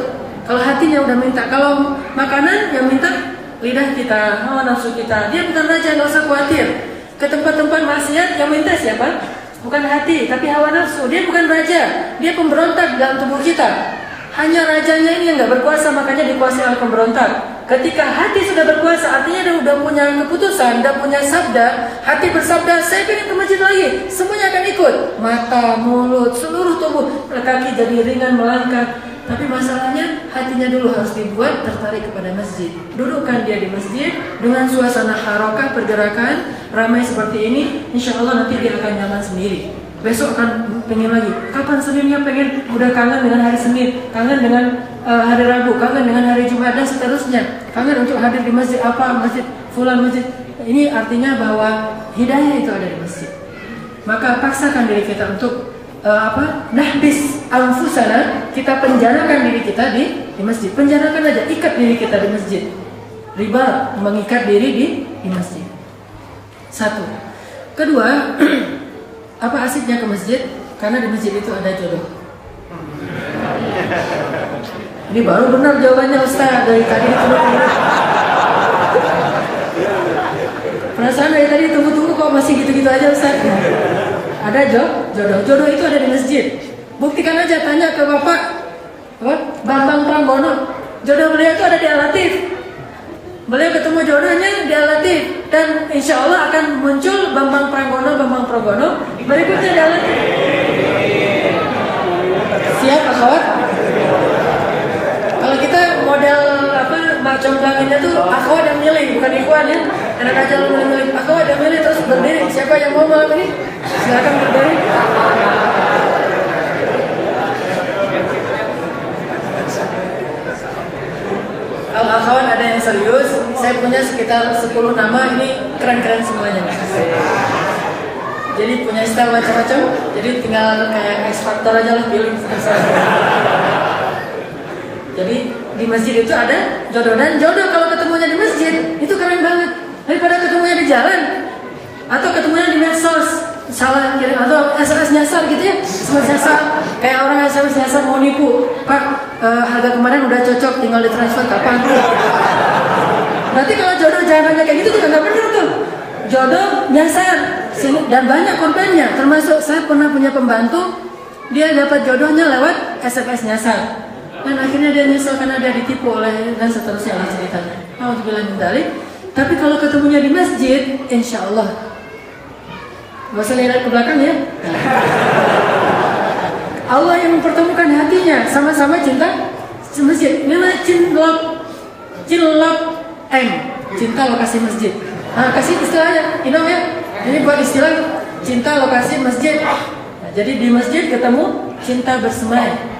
Kalau hatinya udah minta, kalau makanan yang minta lidah kita, hawa nafsu kita. Dia bukan raja, nggak usah khawatir. Ke tempat-tempat maksiat yang minta siapa? Bukan hati, tapi hawa nafsu. Dia bukan raja, dia pemberontak dalam tubuh kita. Hanya rajanya ini yang nggak berkuasa, makanya dikuasai oleh pemberontak. Ketika hati sudah berkuasa, artinya dia udah punya keputusan, udah punya sabda. Hati bersabda, saya pengen ke masjid lagi. Semuanya akan ikut. Mata, mulut, seluruh tubuh, kaki jadi ringan melangkah. Tapi masalahnya hatinya dulu harus dibuat tertarik kepada masjid. Dudukkan dia di masjid dengan suasana harokah pergerakan ramai seperti ini, insya Allah nanti dia akan nyaman sendiri. Besok akan pengen lagi. Kapan Seninnya pengen? Udah kangen dengan hari Senin, kangen dengan hari Rabu, kangen dengan hari Jumat dan seterusnya. Kangen untuk hadir di masjid apa, masjid fulan, masjid. Ini artinya bahwa hidayah itu ada di masjid. Maka paksakan diri kita untuk nahbis anfusana, kita penjarakan diri kita di masjid. Penjarakan aja, ikat diri kita di masjid. Riba mengikat diri di masjid. Satu. Kedua, apa asiknya ke masjid? Karena di masjid itu ada jodoh. Ini baru benar jawabannya Ustaz, dari tadi tunggu-tunggu. Perasaan dari tadi tunggu-tunggu kok masih gitu-gitu aja Ustaz. Ada jodoh itu ada di masjid. Buktikan aja, tanya ke Bapak Bambang Pranggono, jodoh beliau itu ada di Al-Latif. Beliau ketemu jodohnya di Al-Latif, dan insya Allah akan muncul Bambang Pranggono berikutnya di Al-Latif. Siap akhwat? Kalau kita model macam-macamnya tuh akhwat yang milih, bukan ikhwan ya. Enak aja lu milih, akhwat yang milih terus berdiri. Siapa yang mau malam ini? Silakan berdiri. Kalau akhwat ada yang serius, saya punya sekitar 10 nama, ini keren-keren semuanya. Jadi punya style macam-macam, jadi tinggal kayak X Factor aja lah, pilih. Jadi di masjid itu ada jodoh, dan jodoh kalau ketemunya di masjid itu keren banget daripada ketemunya di jalan atau ketemunya di medsos, salah kirim atau SMS nyasar gitu ya, SMS nyasar kayak orang SMS nyasar mau nipu, Pak harga kemarin udah cocok, tinggal ditransfer kapan. Berarti kalau jodoh jalannya kayak gitu tuh nggak bener tuh, jodoh nyasar dan banyak korbannya. Termasuk saya pernah punya pembantu, dia dapat jodohnya lewat SMS nyasar. Dan akhirnya dia nyesel karena dia ditipu oleh dan seterusnya lah ceritanya. Alhamdulillah min dzalik. Tapi kalau ketemunya di masjid, insya Allah. Gak usah lihat ke belakang ya. Allah yang mempertemukan hatinya, sama-sama cinta masjid. Ini cinlok cinta lokasi masjid. Nah, kasih istilahnya, Inam ya. Ini buat istilah cinta lokasi masjid. Nah, jadi di masjid ketemu cinta bersemai.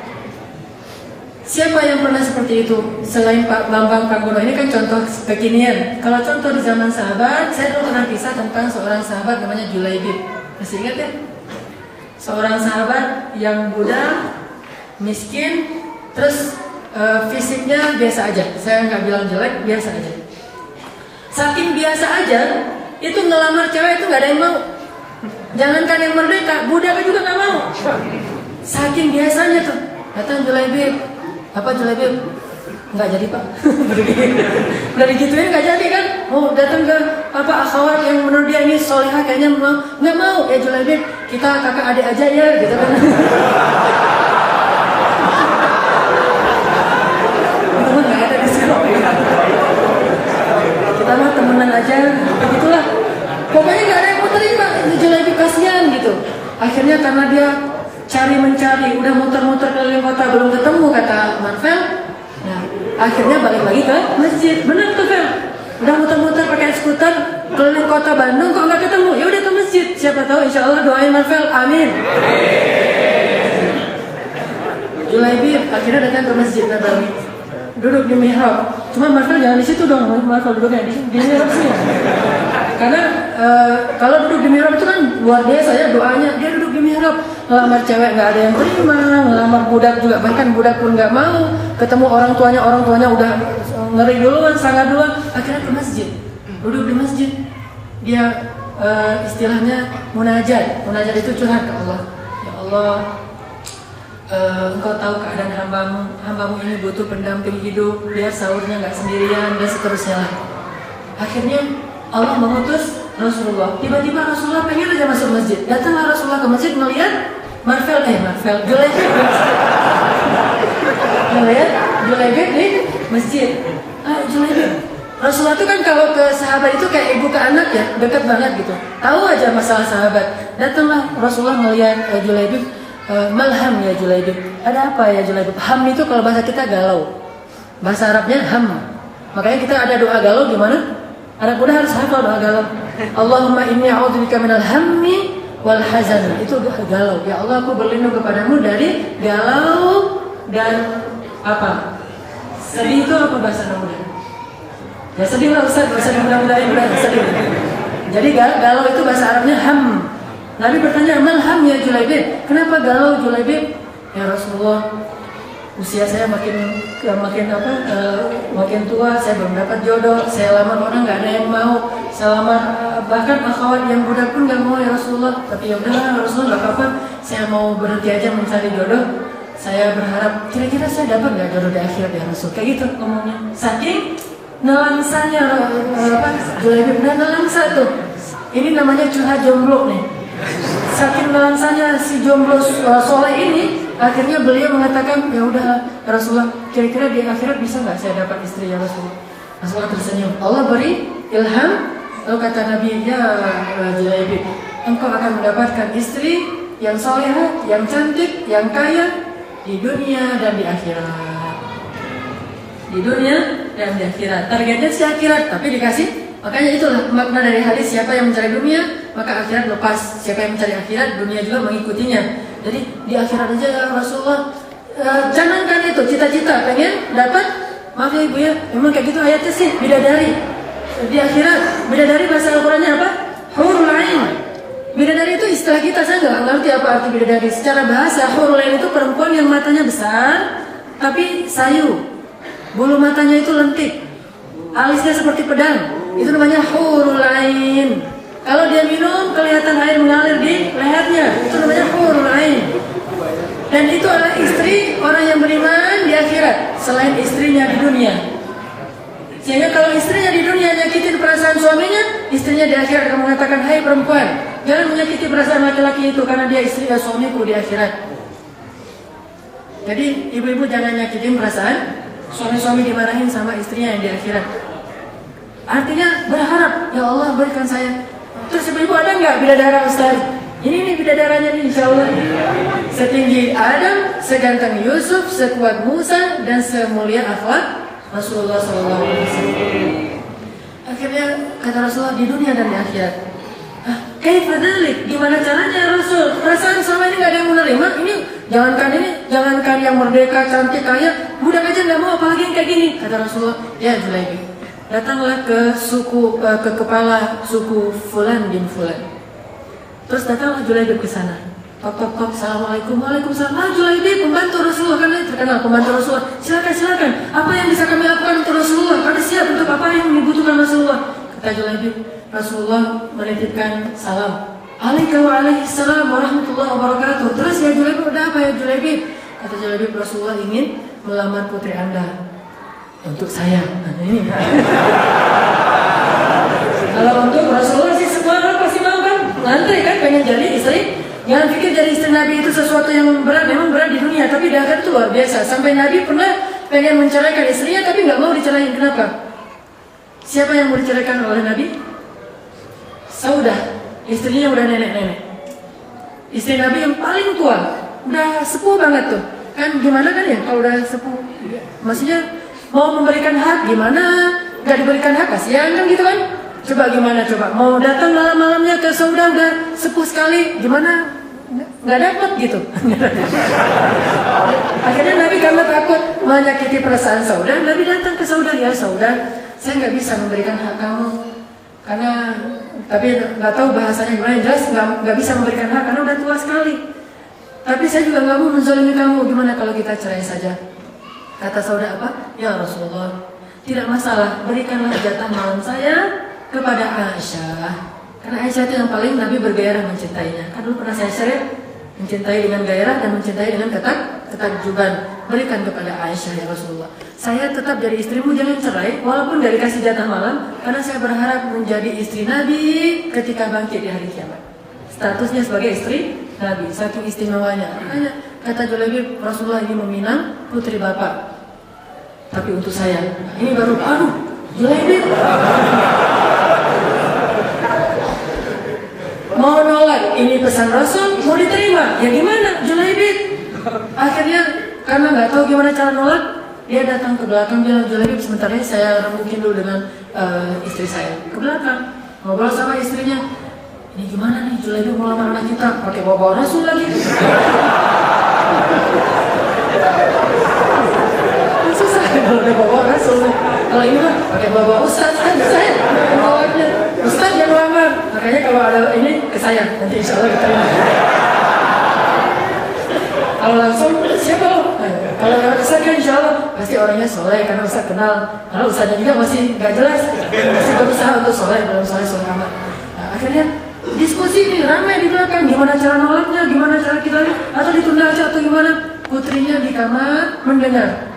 Siapa yang pernah seperti itu selain Pak Bambang Pranggono? Ini kan contoh kekinian. Kalau contoh di zaman sahabat, saya dulu pernah kisah tentang seorang sahabat namanya Julaibib. Masih ingat ya? Seorang sahabat yang budak, miskin, terus fisiknya biasa aja. Saya nggak bilang jelek, biasa aja. Saking biasa aja, itu ngelamar cewek itu nggak ada yang mau. Jangankan yang merdeka, budaknya juga nggak mau. Saking biasanya tuh, datang Julaibib. Apa Julaibib? Nggak jadi Pak. Udah digituin nggak jadi kan? Mau datang ke akhwat yang menurut dia ini solehah kayaknya mau, nggak mau. Ya Julaibib, kita kakak adik aja ya, gitu kan? Itu mah nggak ada di sini. Kita mah temenan aja, begitulah. Pokoknya nggak ada yang mau terima. Julaibib kasihan gitu. Akhirnya karena dia mencari, udah muter-muter keliling kota belum ketemu kata Marvel. Nah, akhirnya balik lagi ke masjid. Benar tuh Fel. Udah muter-muter pakai skuter keliling kota Bandung kok nggak ketemu. Ya udah ke masjid. Siapa tahu insya Allah doain Marvel. Amin. Julaibib akhirnya datang ke masjid Nabawi. Duduk di mihrab. Cuma Marvel jangan di situ dong. Marvel duduknya di mihrab sih. Karena kalau duduk di mihrab itu kan luar biasa ya doanya. Dia duduk di mihrab, ngelamar cewek nggak ada yang terima, ngelamar budak juga bahkan budak pun nggak mau. Ketemu orang tuanya udah ngeri duluan, sangat duluan. Akhirnya ke masjid, duduk di masjid. Dia istilahnya munajat. Munajat itu curhat ke Allah. Ya Allah, Engkau tahu keadaan hambamu ini butuh pendamping hidup, biar sahurnya nggak sendirian dan seterusnya lah. Akhirnya Allah mengutus Rasulullah. Tiba-tiba Rasulullah pengen aja masuk masjid. Datanglah Rasulullah ke masjid melihat Julaibib di masjid. Julaibib. Rasulullah itu kan kalau ke sahabat itu kayak ibu ke anak ya, dekat banget gitu. Tahu aja masalah sahabat. Datanglah Rasulullah melihat Julaibib. Malham ya Julaibib. Ada apa ya Julaibib? Ham itu kalau bahasa kita galau. Bahasa Arabnya ham. Makanya kita ada doa galau gimana? Anak muda harus hafal doa galau. Allahumma inni a'udzubika minal hammi wal hazan. Itu doa galau. Ya Allah, aku berlindung kepadamu dari galau dan apa? Sedih itu apa bahasa anak muda? Ya sedih lah Ustaz, bahasa muda-muda yang udah sedih. Jadi galau itu bahasa Arabnya ham. Nabi bertanya, "Malham ya Julaibib? Kenapa galau Julaibib?" Ya Rasulullah, usia saya makin tua, saya belum dapat jodoh, saya lamar orang nggak ada yang mau, saya lamar bahkan akhwat yang budak pun nggak mau ya Rasulullah. Tapi ya udahlah Rasulullah, nggak apa-apa, saya mau berhenti aja mencari jodoh. Saya berharap kira-kira saya dapat nggak jodoh di akhirat ya Rasul. Kayak gitu ngomongnya. Saking nelangsanya Julaibib, nelangsa tuh. Ini namanya curhat jomblo nih. Saking melangsanya si jomblo soleh ini, akhirnya beliau mengatakan, ya udah Rasulullah, kira-kira di akhirat bisa nggak saya dapat istri ya Rasulullah? Rasulullah tersenyum. Allah beri ilham, lalu kata Nabi, ya Julaibib, engkau akan mendapatkan istri yang solehah, yang cantik, yang kaya di dunia dan di akhirat. Di dunia dan di akhirat. Targetnya si akhirat, tapi dikasih. Makanya itulah makna dari hadis, siapa yang mencari dunia maka akhirat lepas, siapa yang mencari akhirat dunia juga mengikutinya. Jadi di akhirat aja ya Rasulullah. Jangankan itu cita-cita pengen dapat, maaf ya ibu ya, memang kayak gitu ayatnya sih, bidadari. Di akhirat bidadari bahasa Al-Qur'annya apa? Hurul ain. Bidadari itu istilah kita, saya nggak ngerti apa arti bidadari. Secara bahasa hurul ain itu perempuan yang matanya besar tapi sayu, bulu matanya itu lentik, alisnya seperti pedang. Itu namanya hurul ain. Kalau dia minum kelihatan air mengalir di lehernya, itu namanya hurul ain. Dan itu adalah istri orang yang beriman di akhirat selain istrinya di dunia. Sehingga kalau istrinya di dunia nyakitin perasaan suaminya, istrinya di akhirat akan mengatakan, hai perempuan, jangan menyakiti perasaan laki-laki itu karena dia istri dan suamiku di akhirat. Jadi ibu-ibu jangan nyakitin perasaan suami-suami dimarahin sama istrinya yang di akhirat. Artinya berharap, ya Allah berikan saya. Terus ibu-ibu ada nggak bidadara Ustaz? Ini nih bidadaranya nih insya Allah. Setinggi Adam, seganteng Yusuf, sekuat Musa, dan semulia akhlak Rasulullah SAW. Akhirnya kata Rasulullah di dunia dan di akhirat. Kaifa dzalik? Gimana caranya Rasul? Perasaan selama ini nggak ada yang menerima. Jangankan yang merdeka, cantik, kaya, budak aja nggak mau, apalagi yang kayak gini. Kata Rasulullah, ya Julaibib, datanglah ke kepala suku Fulan bin Fulan. Terus datanglah Julaibib ke sana. Tok, assalamualaikum, waalaikumsalam. Julaibib, pembantu Rasulullah, kan terkenal pembantu Rasulullah. Silakan. Apa yang bisa kami lakukan untuk Rasulullah? Kami siap untuk apa yang dibutuhkan Rasulullah. Kata Julaibib, Rasulullah menitipkan salam. Alaikum waalaikumsalam warahmatullahi wabarakatuh. Terus ya Julaibib, ada apa ya Julaibib? Kata Julaibib, Rasulullah ingin melamar putri Anda. Untuk saya. Nah, ini. Kalau untuk Rasulullah sih semua orang pasti mau kan? Ngantri kan pengen jadi istri. Jangan pikir jadi istri Nabi itu sesuatu yang berat. Memang berat di dunia, tapi di akhirat itu luar biasa. Sampai Nabi pernah pengen menceraikan istrinya tapi nggak mau diceraikan. Kenapa? Siapa yang mau diceraikan oleh Nabi? Saudah, istrinya udah nenek-nenek. Istri Nabi yang paling tua. udah sepuh banget tuh. Kan gimana kan ya kalau udah sepuh? Maksudnya mau memberikan hak gimana? Gak diberikan hak kasihan kan gitu kan? Coba gimana coba? Mau datang malam-malamnya ke saudah udah sepuh sekali, gimana? Nggak dapat gitu. Akhirnya Nabi karena takut menyakiti perasaan saudah, Nabi datang ke saudah, ya saudah, saya nggak bisa memberikan hak kamu karena tapi nggak tahu bahasanya gimana, jelas nggak bisa memberikan hak karena udah tua sekali. Tapi saya juga nggak mau menzalimi kamu, gimana kalau kita cerai saja? Kata saudah apa? Ya Rasulullah, tidak masalah, berikanlah jatah malam saya kepada Aisyah. Karena Aisyah itu yang paling Nabi bergairah mencintainya. Kan dulu pernah saya share, mencintai dengan gairah dan mencintai dengan ketakjuban. Berikan kepada Aisyah ya Rasulullah. Saya tetap jadi istrimu, jangan cerai, walaupun dari kasih jatah malam, karena saya berharap menjadi istri Nabi ketika bangkit di hari kiamat. Statusnya sebagai istri Nabi, saking istimewanya. Makanya kata Julaibib, Rasulullah ini meminang putri bapak. Tapi untuk saya, ini baru, aduh, Julaibib. Mau nolak, ini pesan Rasul, mau diterima, ya gimana Julaibib? Akhirnya karena nggak tahu gimana cara nolak, dia datang ke belakang, bilang Julaibib sebentar ya, saya rembukin dulu dengan istri saya. Ke belakang, ngobrol sama istrinya. Ini gimana nih Julaibib mau lamar anak kita, pakai bawa Rasul lagi. Susah kalau udah bawa Rasul. Kalau ini mah pakai bawa Ustaz kan saya bawanya. Ustaz yang lamar. Makanya kalau ada ini ke saya, nanti insya Allah diterima. Kalau langsung siapa lo? Kalau Ustaz kan insya Allah pasti orangnya soleh karena Ustaz kenal. Kalau Ustaznya juga masih nggak jelas, masih berusaha untuk soleh, belum soleh amat. Nah, akhirnya diskusi ini ramai di belakang. Gimana cara nolaknya? Gimana cara kita? Atau ditunda aja atau gimana? Putrinya di kamar mendengar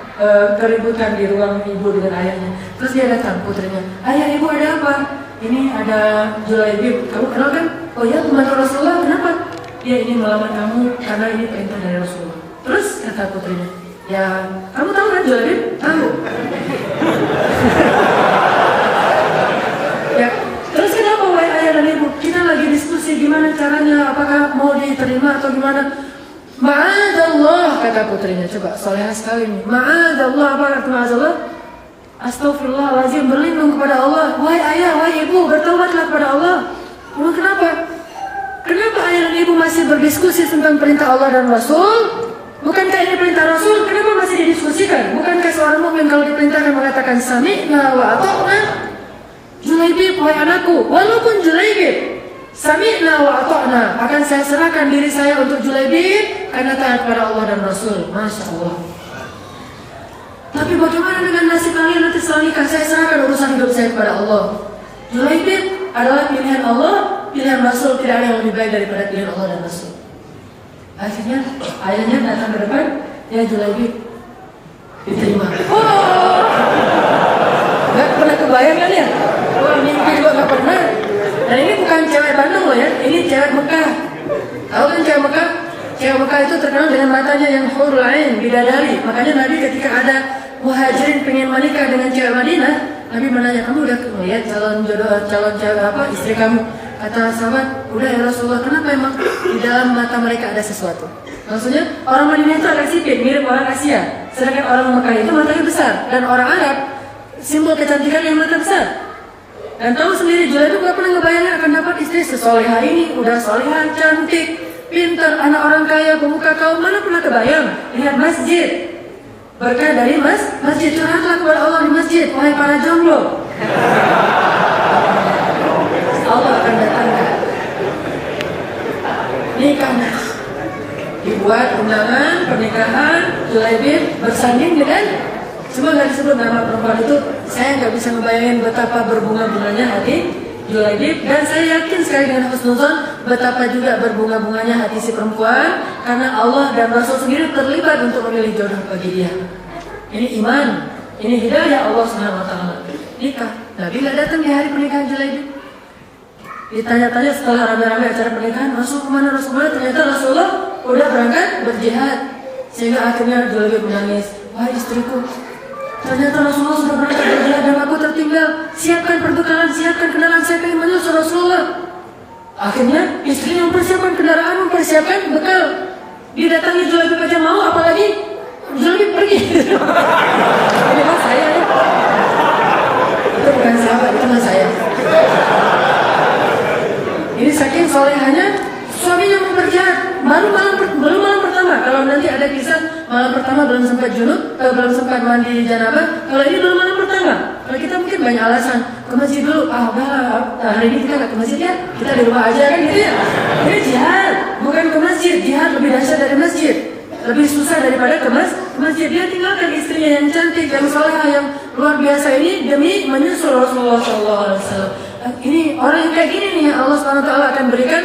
keributan di ruang ibu dengan ayahnya. Terus dia datang putrinya. Ayah, ibu ada apa? Ini ada Julaibib, kamu kenal kan? Oh ya, pembantu Rasulullah, kenapa? Dia ini melamar kamu karena ini perintah dari Rasulullah. Terus kata putrinya, ya kamu tahu kan Julaibib? Tahu. Ya, terus kenapa wahai ayah dan ibu? Kita lagi diskusi gimana caranya, apakah mau diterima atau gimana? Ma'adallah, kata putrinya. Coba, solehah sekali nih. Ma'adallah, apa arti ma'adallah? Astagfirullahaladzim, berlindung kepada Allah. Wahai ayah, wahai ibu, bertobatlah kepada Allah. Emang kenapa? Kenapa ayah dan ibu masih berdiskusi tentang perintah Allah dan Rasul? Bukankah ini perintah Rasul? Kenapa masih didiskusikan? Bukankah seorang mukmin kalau diperintahkan mengatakan sami'na wa ata'na? Julaibib, wahai anakku, walaupun Julaibib sami'na wa ata'na, akan saya serahkan diri saya untuk Julaibib karena taat pada Allah dan Rasul. Masya Allah. Tapi bagaimana dengan nasib kalian nanti setelah nikah? Saya serahkan urusan hidup saya kepada Allah. Julaibib adalah pilihan Allah, pilihan Rasul, tidak ada yang lebih baik daripada pilihan Allah dan Rasul. Akhirnya ayahnya datang ke depan, ya Julaibib diterima. Oh, nggak pernah kebayang kan ya? Oh, mimpi juga nggak pernah. Dan ini bukan cewek Bandung loh ya, ini cewek Mekah. Tahu kan cewek Mekah? Cewek Mekah itu terkenal dengan matanya yang hurul ain, bidadari. Makanya Nabi ketika ada muhajirin pengen menikah dengan cewek Madinah, Nabi menanya, kamu udah melihat calon cewek apa istri kamu? Kata sahabat, udah ya Rasulullah. Kenapa emang? Di dalam mata mereka ada sesuatu. Maksudnya orang Madinah itu agak sipit, mirip orang Asia. Sedangkan orang Mekah itu matanya besar, dan orang Arab simbol kecantikan yang mata besar. Dan tahu sendiri Julaibib gak pernah ngebayangin akan dapat istri sesolehah ini. Udah solehah, cantik, pintar, anak orang kaya, pemuka kaum. Mana pernah kebayang? Lihat masjid, berkah dari masjid. Curhatlah kepada Allah di masjid, wahai para jomblo. Allah akan datangkan nikahnya. Dibuat undangan pernikahan Julaibib bersanding dengan, cuma nggak disebut nama perempuan itu. Saya nggak bisa ngebayangin betapa berbunga-bunganya hati Julaibib, dan saya yakin sekali dengan husnuzon betapa juga berbunga-bunganya hati si perempuan, karena Allah dan Rasul sendiri terlibat untuk memilih jodoh bagi dia. Ini iman, ini hidayah Allah Subhanahu Wa Taala. Nikah, Nabi nggak datang di hari pernikahan Julaibib. Ditanya-tanya setelah rame-rame acara pernikahan, Rasul kemana? Rasul kemana? Ternyata Rasulullah udah berangkat berjihad. Sehingga akhirnya Julaibib menangis, wahai istriku, ternyata Rasulullah sudah berangkat berjihad dan aku tertinggal. Siapkan perbekalan, siapkan kendaraan, saya ingin menyusul Rasulullah. Akhirnya istrinya mempersiapkan kendaraan, mempersiapkan bekal. didatangi Julaibib aja mau, apalagi Julaibib pergi. Ini mas saya ya. Itu bukan sahabat, itu mas saya. Ini saking solehannya, suaminya mau berjalan, belum malam pertama. Kalau nanti ada kisah malam pertama belum sempat junub, belum sempat mandi janabah. Kalau ini belum malam pertama. Kalau kita mungkin banyak alasan, ke masjid dulu. Hari ini kita nggak ke masjid ya, kita di rumah aja kan gitu ya. Ini jihad, bukan ke masjid. Jihad lebih dahsyat dari masjid, lebih susah daripada ke masjid. Dia tinggalkan istrinya yang cantik, yang solehah, yang luar biasa ini demi menyusul Rasulullah SAW. Ini orang yang kayak gini nih, Allah SWT akan berikan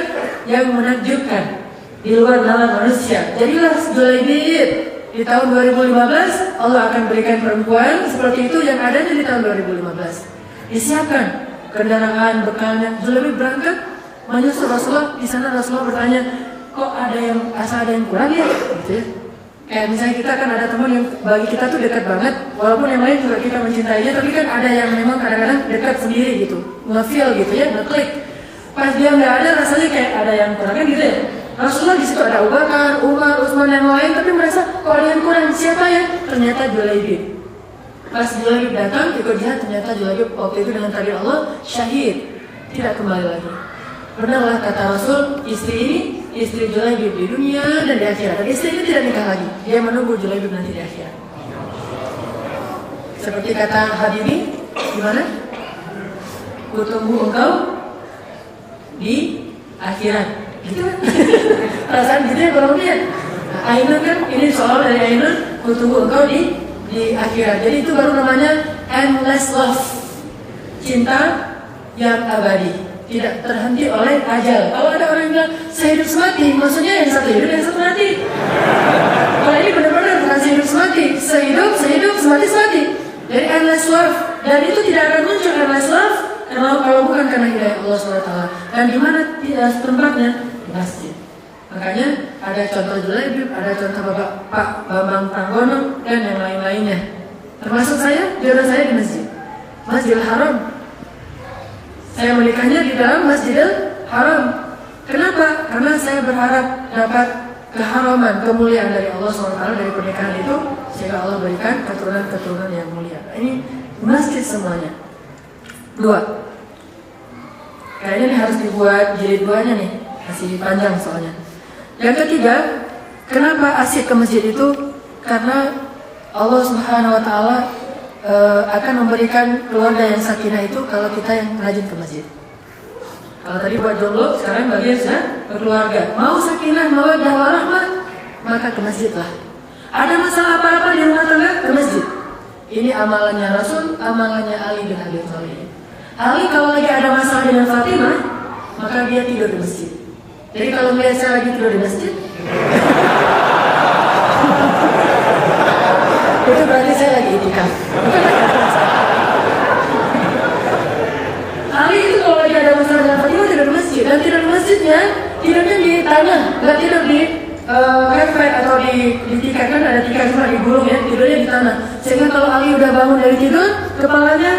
yang menakjubkan di luar nalar manusia. Jadilah Julaibib. Di tahun 2015 Allah akan berikan perempuan seperti itu yang adanya di tahun 2015. Disiapkan kendaraan bekalnya. Julaibib berangkat menyusul Rasulullah. Di sana Rasulullah bertanya, kok ada yang kurang ya? Gitu ya. Kayak misalnya kita kan ada teman yang bagi kita tuh dekat banget, walaupun yang lain juga kita mencintainya, tapi kan ada yang memang kadang-kadang dekat sendiri gitu, nge-feel gitu ya, nge-klik. Pas dia nggak ada rasanya kayak ada yang kurang kan gitu ya. Rasulullah di situ ada Abu Bakar, Umar, Utsman yang lain, tapi merasa kok ada yang kurang, siapa ya? Ternyata Julaibib. Pas Julaibib datang ikut jihad, ternyata Julaibib waktu itu dengan takdir Allah syahid, tidak kembali lagi. Pernahlah kata Rasul, istri Julaibib di dunia dan di akhirat. Dan istri ini tidak nikah lagi, dia menunggu Julaibib nanti di akhirat. Seperti kata Habibie, gimana? Ku tunggu engkau di akhirat. Gitu kan? Perasaan gitu ya kalau dia. Ainun kan, ini soal dari Ainun, ku tunggu engkau di akhirat. Jadi itu baru namanya endless love, cinta yang abadi, tidak terhenti oleh ajal. Kalau ada orang yang bilang saya hidup semati, maksudnya yang satu hidup, yang satu mati. Kalau ini benar-benar bukan saya hidup semati, sehidup, semati. Jadi endless love, dan itu tidak akan muncul endless love kalau bukan karena hidayah Allah SWT. Dan di mana tempatnya? Di masjid. Makanya ada contoh Julaibib, ada contoh Pak Bambang Tanggono dan yang lain-lainnya. Termasuk saya, jodoh saya di Masjidil Haram. Saya menikahnya di dalam Masjidil Haram. Kenapa? Karena saya berharap dapat keharaman, kemuliaan dari Allah SWT dari pernikahan itu, sehingga Allah berikan keturunan-keturunan yang mulia. Ini masjid semuanya. 2. Kayaknya ini harus dibuat jilid 2-nya nih, masih panjang soalnya. Yang ketiga, kenapa asyik ke masjid itu? Karena Allah Subhanahu Wa Taala akan memberikan keluarga yang sakinah itu kalau kita yang rajin ke masjid. Kalau tadi buat jomblo, sekarang bagian sudah berkeluarga. Mau sakinah, mau warahmah, maka ke masjid lah. Ada masalah apa-apa di rumah tangga, ke masjid. Ini amalannya Rasul, amalannya Ali bin Abi Thalib. Ali kalau lagi ada masalah dengan Fatimah, maka dia tidur di masjid. Jadi kalau melihat saya lagi tidur di masjid, itu berarti saya lagi itikaf. Ali itu kalau lagi ada masalah dengan Fatimah tidur di masjid, dan tidur di masjidnya tidurnya di tanah, nggak tidur di karpet atau di tikar, kan ada tikar cuma digulung ya, tidurnya di tanah. Sehingga kalau Ali udah bangun dari tidur, kepalanya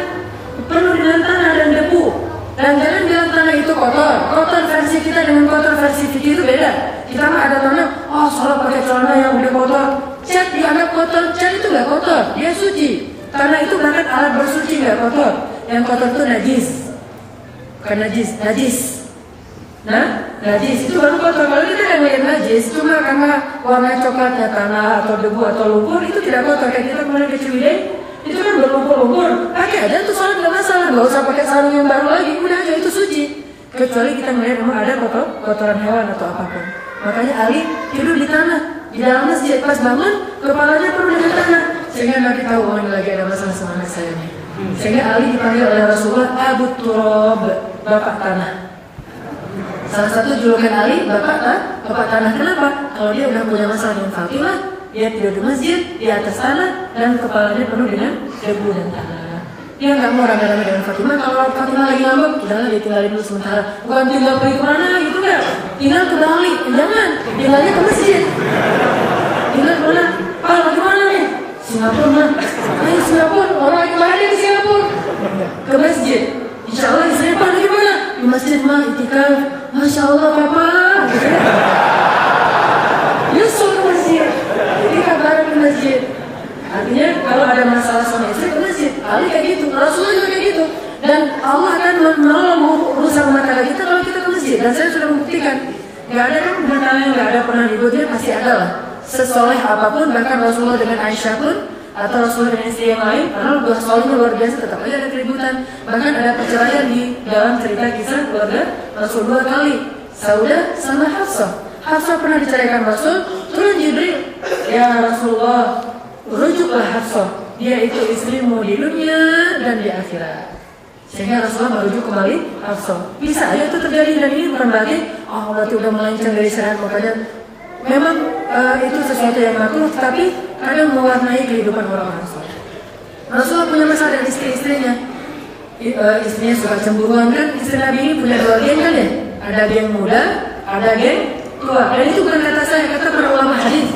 penuh dengan tanah dan debu. Dan jangan bilang tanah itu kotor. Kotor versi kita dengan kotor versi fikih itu beda. Kita mah ada tanah, oh sholat pakai celana yang udah kotor. Cat dianggap kotor, cat itu nggak kotor, dia suci. Tanah itu bahkan alat bersuci nggak kotor. Yang kotor itu najis, bukan najis. Nah, najis itu baru kotor. Kalau kita yang lihat najis, cuma karena warna coklatnya tanah atau debu atau lumpur, itu tidak kotor. Kayak kita kemarin ke Ciwidey, itu kan berlumpur-lumpur. Pakai aja tuh sholat nggak masalah, nggak usah pakai sarung yang baru lagi, udah aja itu suci. Kecuali kita melihat memang ada kotoran hewan atau apapun. Makanya Ali tidur di tanah, di dalam masjid. Pas bangun, kepalanya penuh dengan tanah. Sehingga Nabi tahu, oh ini lagi ada masalah sama anak saya nih. Sehingga Ali dipanggil oleh Rasulullah Abu Turab, bapak tanah. Salah satu julukan Ali, bapak tanah. Kenapa? Kalau dia udah punya masalah dengan Fatimah, dia tidur di masjid, di atas tanah, dan kepalanya penuh dengan debu dan tanah. Dia nggak mau rame-rame dengan Fatimah. Kalau Fatimah lagi ngambek, udahlah ditinggalin dulu sementara. Bukan tinggal pergi kemana gitu nggak? Tinggal ke Bali, jangan. Tinggalnya ke masjid. Tinggal kemana? Pak, lagi mana nih? Singapura mah. Ayo Singapura, orang lagi mana di Singapura? Ke masjid. Insya Allah istrinya Pak lagi mana? Di masjid mah itikaf. Masya Allah Papa. Yusuf Ali kayak gitu, Rasulullah juga kayak gitu. Dan Allah akan menolong urusan rumah tangga kita kalau kita ke masjid. Dan saya sudah membuktikan, nggak ada kan rumah tangga yang nggak ada pernah ributnya, pasti ada lah. Sesoleh apapun, bahkan Rasulullah dengan Aisyah pun, atau Rasulullah dengan istri yang lain, karena dua solehnya luar biasa, tetap aja ada keributan. Bahkan ada perceraian di dalam cerita kisah keluarga Rasul 2 kali. Saudah sama Hafsah. Hafsah pernah diceraikan Rasul, turun Jibril, ya Rasulullah, rujuklah Hafsah, dia itu istrimu di dunia dan di akhirat. Sehingga Rasulullah merujuk kembali Hafsah. Bisa aja itu terjadi, dan ini bukan berarti berarti udah melenceng dari syariat. Makanya memang itu sesuatu yang makruh, tapi kadang mewarnai kehidupan orang-orang soleh. Rasulullah punya masalah dengan istri-istrinya. Istrinya suka cemburuan kan. Istri Nabi ini punya 2 geng kan ya. Ada geng muda, ada geng tua. Dan itu bukan kata saya, kata para ulama hadis.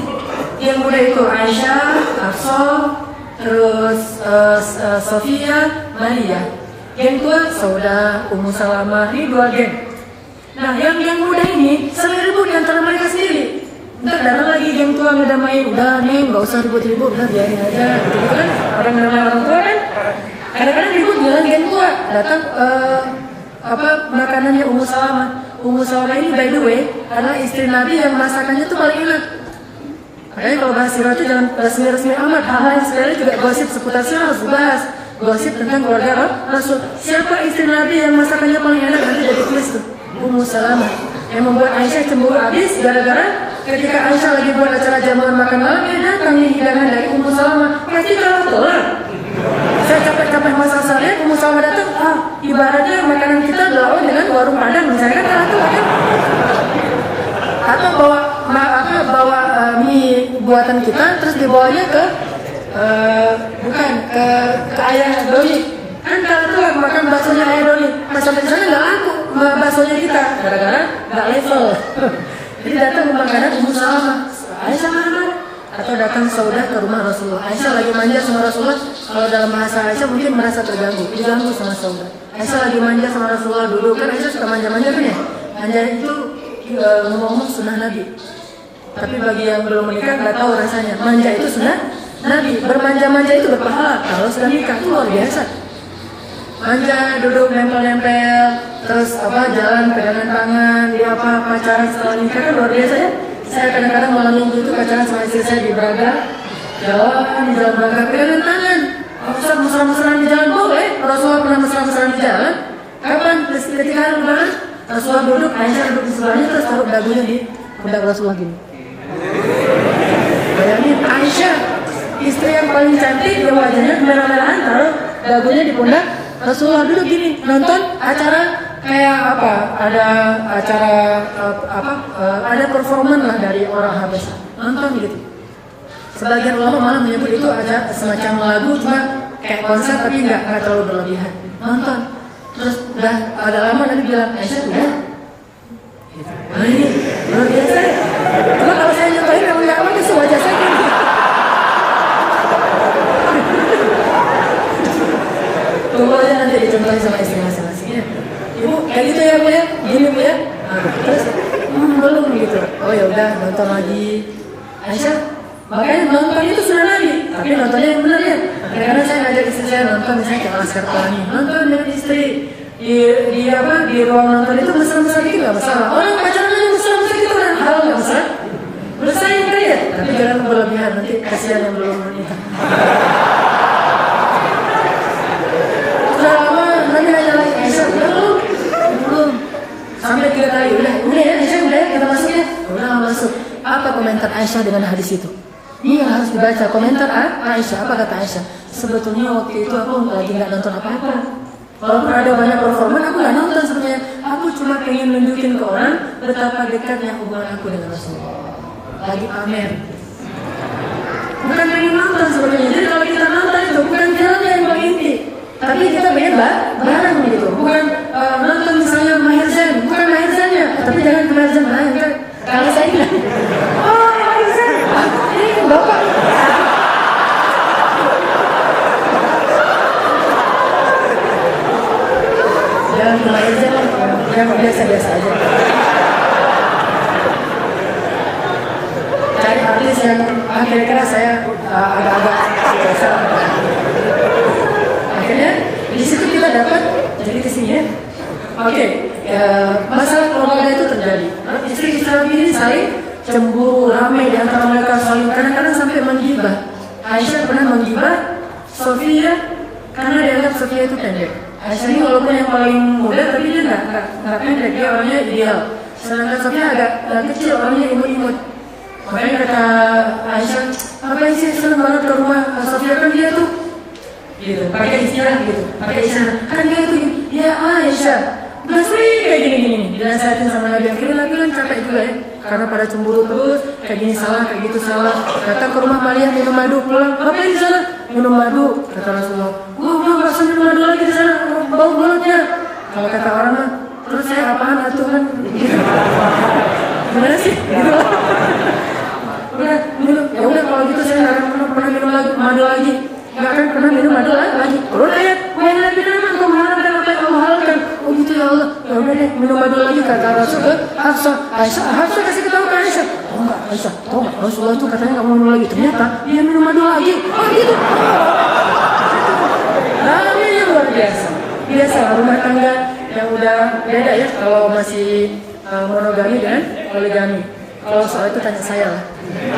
Yang muda itu Aisyah, Hafsah, terus Sofia, Maria. Geng tua Saudah, Ummu Salamah. Ini 2 geng. Nah, yang muda ini sering ribut di antara mereka sendiri. Ntar datang lagi geng tua ngedamain, udah Neng gak usah ribut-ribut, udah biarin aja gitu kan. Orang namanya orang tua kan kadang-kadang ribut bilang geng tua. Datang makanannya Ummu Salamah. Ummu Salamah ini by the way adalah istri Nabi yang masakannya tuh paling enak. Makanya kalau bahas sirah itu jangan resmi-resmi amat. Hal-hal yang sepele juga gosip seputar sirah harus dibahas. Gosip tentang keluarga Rasul. Siapa istri Nabi yang masakannya paling enak, nanti jadi tulis tuh Ummu Salamah. Yang membuat Aisyah cemburu habis gara-gara ketika Aisyah lagi buat acara jamuan makan malam, dia datang nih hidangan dari Ummu Salamah. Pasti kalah tolak. Saya capek-capek masak seharian, Ummu Salamah datang, ibaratnya makanan kita dilawan dengan warung Padang, misalnya kan kalah tolak kan? Atau bawa mie buatan kita, terus dibawanya ke ke ayah Doni. Kan kalah tolak makan baksonya ayah Doni. Pas sampai di sana nggak laku baksonya kita, gara-gara nggak level. Jadi datang makanan Ummu Salamah, Aisyah marah. Atau datang Saudah ke rumah Rasulullah. Aisyah lagi manja sama Rasulullah. Kalau dalam bahasa Aisyah mungkin merasa diganggu sama Saudah. Aisyah lagi manja sama Rasulullah dulu, kan Aisyah suka manja-manja kan ya. Manja itu ngomong-ngomong sunnah Nabi. Tapi bagi yang belum menikah nggak tahu rasanya. Manja itu sunnah Nabi. Bermanja-manja itu berpahala. Kalau sudah nikah itu luar biasa. Manja, duduk nempel-nempel, terus jalan pegangan tangan, dia pacaran setelah nikah kan luar biasa ya. Saya kadang-kadang malam minggu itu pacaran sama istri saya di Braga, jalan Braga pegangan tangan. Ustaz mesra-mesraan di jalan boleh. Rasulullah pernah mesra-mesraan di jalan. Kapan? Ketika hari lebaran, Rasulullah duduk, Aisyah duduk di sebelahnya, terus taruh dagunya di pundak Rasulullah gini. Bayangin Aisyah, istri yang paling cantik, yang wajahnya kemerah-merahan, taruh dagunya di pundak Rasulullah, duduk gini, nonton acara kayak ada acara ada performan lah dari orang Habasyah, nonton gitu. Sebagian ulama malah menyebut itu ada semacam lagu, cuma kayak konser tapi nggak terlalu berlebihan. Nonton, terus udah ada lama Nabi bilang, Aisyah udah. Gitu. Ini luar biasa. Cuma kalau saya nyontohin kalau nggak apa itu wajah saya gitu. Tunggu aja nanti dicontohin sama istri masing-masing ya. Ibu kayak gitu ya Bu ya, gini Bu ya. Terus belum gitu. Oh ya udah nonton lagi. Aisyah, makanya nonton itu sudah Nabi, tapi nontonnya yang benar ya. Kadang-kadang saya ngajak istri saya nonton, misalnya kayak Laskar Pelangi, nonton dengan istri di ruang nonton itu mesra-mesra gitu nggak masalah. Orang pacaran aja mesra-mesra gitu kan hal nggak masalah. Bersaing kan ya, tapi jangan berlebihan, nanti kasihan yang belum menikah. Nanti nanya lagi, Aisyah belum sampai 3 kali, udah ya Aisyah udah ya kita masuk ya, udah masuk. Apa komentar Aisyah dengan hadis itu? Ini yang harus dibaca komentar Aisyah. Apa kata Aisyah? Sebetulnya waktu itu aku lagi nggak nonton apa-apa. Walaupun ada banyak performan, aku nggak nonton sebenarnya. Aku cuma pengen nunjukin ke orang betapa dekatnya hubungan aku dengan Rasulullah. Lagi pamer. Bukan pengen nonton sebenarnya. Jadi kalau kita nonton itu bukan filmnya yang paling inti, tapi kita pengen bareng gitu. Bukan nonton misalnya Maher Zain, bukan Maher Zainnya, tapi jangan ke Maher Zain lain kan. Kalau saya bilang, oh Maher Zain, ini Bapak. Jangan ke Maher Zain, yang biasa-biasa aja. Cari artis yang kira-kira saya agak-agak biasa. Akhirnya di situ kita dapat, jadi kesini ya. Oke, masalah keluarga itu terjadi. Istri-istri ini saling cemburu, ramai di antara mereka, saling kadang-kadang sampai menggibah. Aisyah pernah menggibah Sofia karena dianggap Sofia itu pendek. Aisyah ini walaupun yang paling muda, tapi dia nggak pendek, dia orangnya ideal. Sedangkan Sofia agak kecil, orangnya imut-imut. Makanya kata Aisyah, apa sih seneng banget ke rumah Sofia, kan dia tuh gitu, pakai istilah gitu, pakai istilah kan dia tuh, ya Aisyah udah sering kayak gini-gini dinasihatin sama Nabi. Akhirnya Nabi kan capek juga ya, karena pada cemburu terus, kayak gini salah, kayak gitu salah. Datang ke rumah Maria minum madu, pulang, ngapain di sana? Minum madu, kata Rasulullah. Udah nggak usah minum madu lagi di sana, bau mulutnya. Kalau kata orang mah, terus saya apaan atuh kan? Gitu. Gimana sih? Gitu. Udah minum, ya udah kalau gitu saya nggak akan pernah minum lagi madu lagi, nggak akan pernah minum madu lagi. Turun ayat, main lagi nama, kau mengharamkan apa yang Allah halalkan. Oh gitu ya Allah, ya udah deh minum madu lagi, kata Rasul ke Hafsah. Hafsah kasih ketahu ke Aisyah. Oh enggak Aisyah, tahu nggak Rasulullah itu katanya nggak mau minum lagi, ternyata dia minum madu lagi. Oh gitu. Namanya luar biasa. Biasa rumah tangga yang udah beda ya, kalau masih monogami dan poligami. Kalau soal itu tanya saya lah.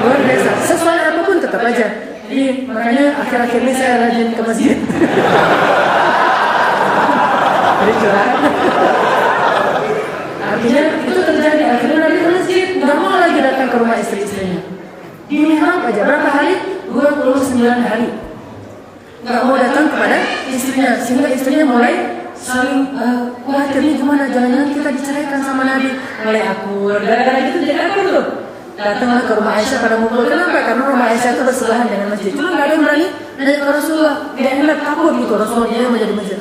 Luar biasa. Sesuai apapun tetap aja. Jadi makanya akhir-akhir ini saya rajin ke masjid. Jadi curhat. Artinya itu terjadi. Akhirnya Nabi ke masjid, nggak mau lagi datang ke rumah istri-istrinya. Di mihrab aja berapa hari? 29 hari. Nggak mau datang kepada istrinya, sehingga istrinya mulai saling khawatir nih gimana, jangan-jangan kita diceraikan sama Nabi. Mulai akur, gara-gara gitu jadi akur tuh. Datanglah ke rumah Aisyah pada ngumpul. Kenapa? Karena rumah Aisyah itu bersebelahan dengan masjid. Cuma nggak ada yang berani nanya ke Rasulullah. Dia enak takut gitu. Rasulullah dia menjadi masjid.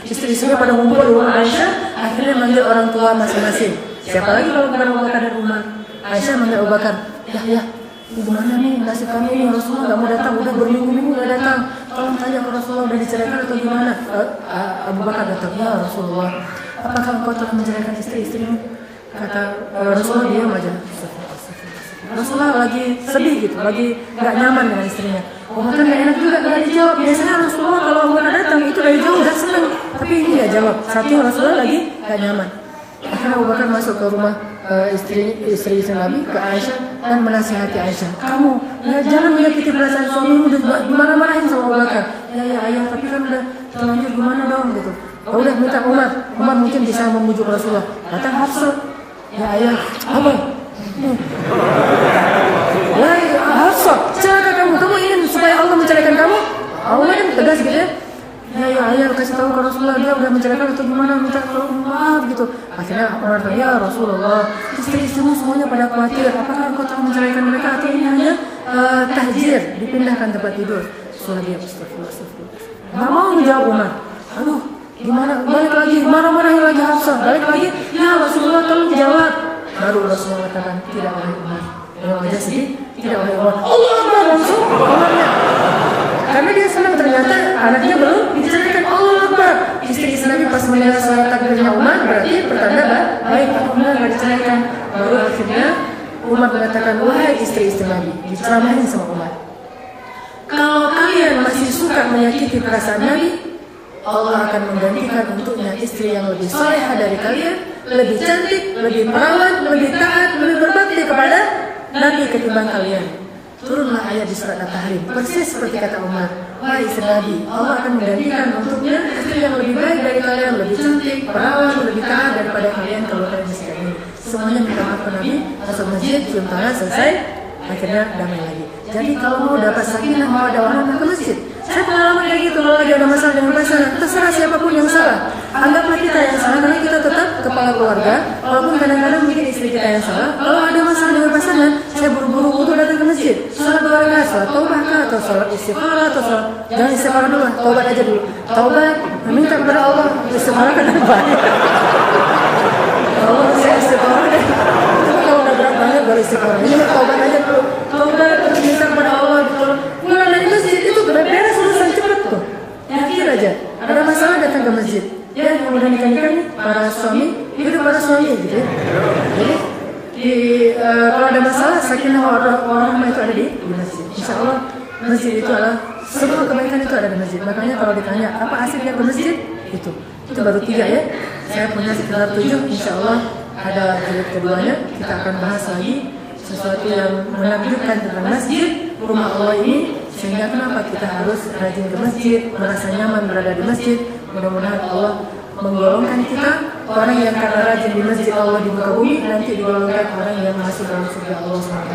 Istri-istrinya pada ngumpul di rumah Aisyah. Akhirnya manggil orang tua masing-masing. Siapa lagi kalau bukan Abu Bakar dan Umar? Aisyah manggil Abu Bakar. Ya, gimana nih nasib kami ini? Rasulullah nggak mau datang. Udah berminggu-minggu nggak datang. Tolong tanya ke Rasulullah udah diceraikan atau gimana? Abu Bakar datang. Ya Rasulullah, apakah engkau telah menceraikan istri-istrimu? Kata Rasulullah diam aja. Rasulullah lagi sedih gitu, lagi nggak nyaman dengan istrinya. Oh kan nggak enak juga nggak dijawab. Biasanya Rasulullah kalau Umar datang itu dari jauh udah seneng, tapi ini nggak jawab. Satu Rasulullah lagi nggak nyaman. Akhirnya Abu Bakar masuk ke rumah istri Nabi, ke Aisyah, dan menasihati Aisyah. Kamu ya jangan menyakiti perasaan suamimu, udah marah-marahin sama Abu Bakar. Ya ayah, tapi kan udah terlanjur gimana dong gitu. Oh, udah minta Umar mungkin bisa memujuk Rasulullah. Datang Hafsah. Ya ayah, apa? Ya Hafsah, celaka kamu ingin supaya Allah menceraikan kamu? Allah kan tegas gitu ya. Ya ayah kasih tahu ke Rasulullah dia udah menceraikan atau gimana, minta maaf gitu. Akhirnya Umar tanya, ya Rasulullah, istri-istrimu semuanya pada khawatir. Apakah engkau telah menceraikan mereka atau ini hanya tahjir, dipindahkan tempat tidur? Rasulullah dia astagfirullah. Nggak mau menjawab Umar. Aduh, gimana? Balik lagi, marah-marahin lagi Hafsah. Balik lagi, ya Rasulullah tolong jawab. Baru Rasulullah katakan, tidak wahai Umar. Dengan wajah sedih, tidak wahai Umar. Allah Akbar, langsung Umarnya. Karena dia senang ternyata anaknya belum diceraikan. Allah Akbar. Istri-istri Nabi pas mendengar suara takbirnya Umar, berarti pertanda baik, alhamdulillah nggak diceraikan. Baru akhirnya Umar mengatakan, wahai istri-istri Nabi, diceramahin sama Umar. Kalau kalian masih suka menyakiti perasaan Nabi, Allah akan menggantikan untuknya istri yang lebih salehah dari kalian, lebih cantik, lebih perawan, lebih taat, lebih berbakti kepada Nabi ketimbang kalian. Turunlah ayat di surat At-Tahrim, persis seperti kata Umar. Wahai istri Nabi, Allah akan menggantikan untuknya istri yang lebih baik dari kalian, lebih cantik, perawan, lebih taat daripada kalian kalau kalian masih ini. Semuanya minta maaf ke Nabi, masuk masjid, cium tangan, selesai, akhirnya damai lagi. Jadi kalau mau dapat sakinah, mau ada orang ke masjid. Saya pengalaman kayak gitu, kalau lagi ada masalah dengan pasangan, terserah siapapun yang salah. Anggaplah kita yang salah, karena kita tetap kepala keluarga. Walaupun kadang-kadang mungkin istri kita yang salah. Kalau ada masalah dengan pasangan, saya buru-buru wudu datang ke masjid. Salat 2 rakaat, salat taubah atau salat istikharah atau salat, jangan istikharah dulu, taubat aja dulu. Taubat, meminta kepada Allah, istikharah kan apa? Allah saya istikharah deh. Tapi kalau udah berat banget baru istikharah. Ini taubat aja dulu. Taubat terus minta kepada Allah gitu. Pulang dari masjid itu beres urusan cepet tuh. Yakin aja. Ada masalah datang ke masjid. Ya yang udah nikah-nikah nih para suami, hidup para suami gitu ya. Jadi kalau ada masalah sakinah warahmah itu ada di masjid. Insya Allah masjid itu adalah semua kebaikan itu ada di masjid. Makanya kalau ditanya apa asiknya ke masjid, itu baru 3 ya. Saya punya sekitar 7, insya Allah ada jilid keduanya. Kita akan bahas lagi sesuatu yang menakjubkan tentang masjid, rumah Allah ini, sehingga kenapa kita harus rajin ke masjid, merasa nyaman berada di masjid. Mudah-mudahan Allah menggolongkan kita orang yang karena rajin di masjid Allah di muka bumi, nanti digolongkan orang yang masuk dalam surga Allah SWT.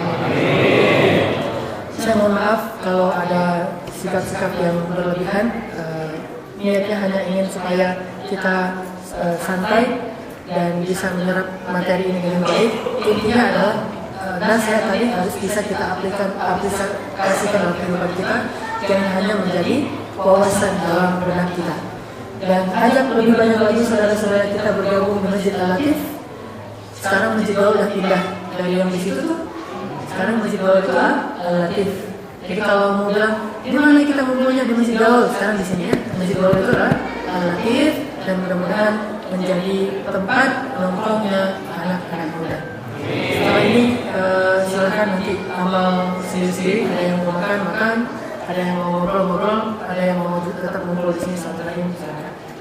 Saya mohon maaf kalau ada sikap-sikap yang berlebihan. Niatnya hanya ingin supaya kita santai dan bisa menyerap materi ini dengan baik. Intinya adalah nasihat tadi harus bisa kita aplikasikan dalam kehidupan kita, jangan hanya menjadi wawasan dalam benak kita. Dan ajak lebih banyak lagi saudara-saudara kita bergabung di Masjid Al-Latif. Sekarang Masjid Gaul udah pindah dari yang di situ tuh. Sekarang Masjid Gaul itu Al-Latif. Jadi kalau mau bilang di mana kita ngumpulnya di Masjid Gaul, sekarang di sini ya. Masjid Gaul itu adalah Al-Latif, dan mudah-mudahan menjadi tempat nongkrongnya anak-anak muda. Setelah ini silakan nanti amal sendiri-sendiri. Ada yang mau makan, ada yang mau ngobrol-ngobrol, ada yang mau tetap ngobrol di sini sampai lagi.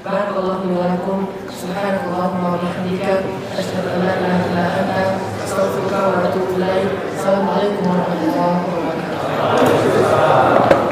Barakallahu li wa lakum, subhanakallahumma wa bihamdika, asyhadu an la ilaha illa anta, astaghfiruka wa atubu ilaik. Assalamualaikum warahmatullahi wabarakatuh.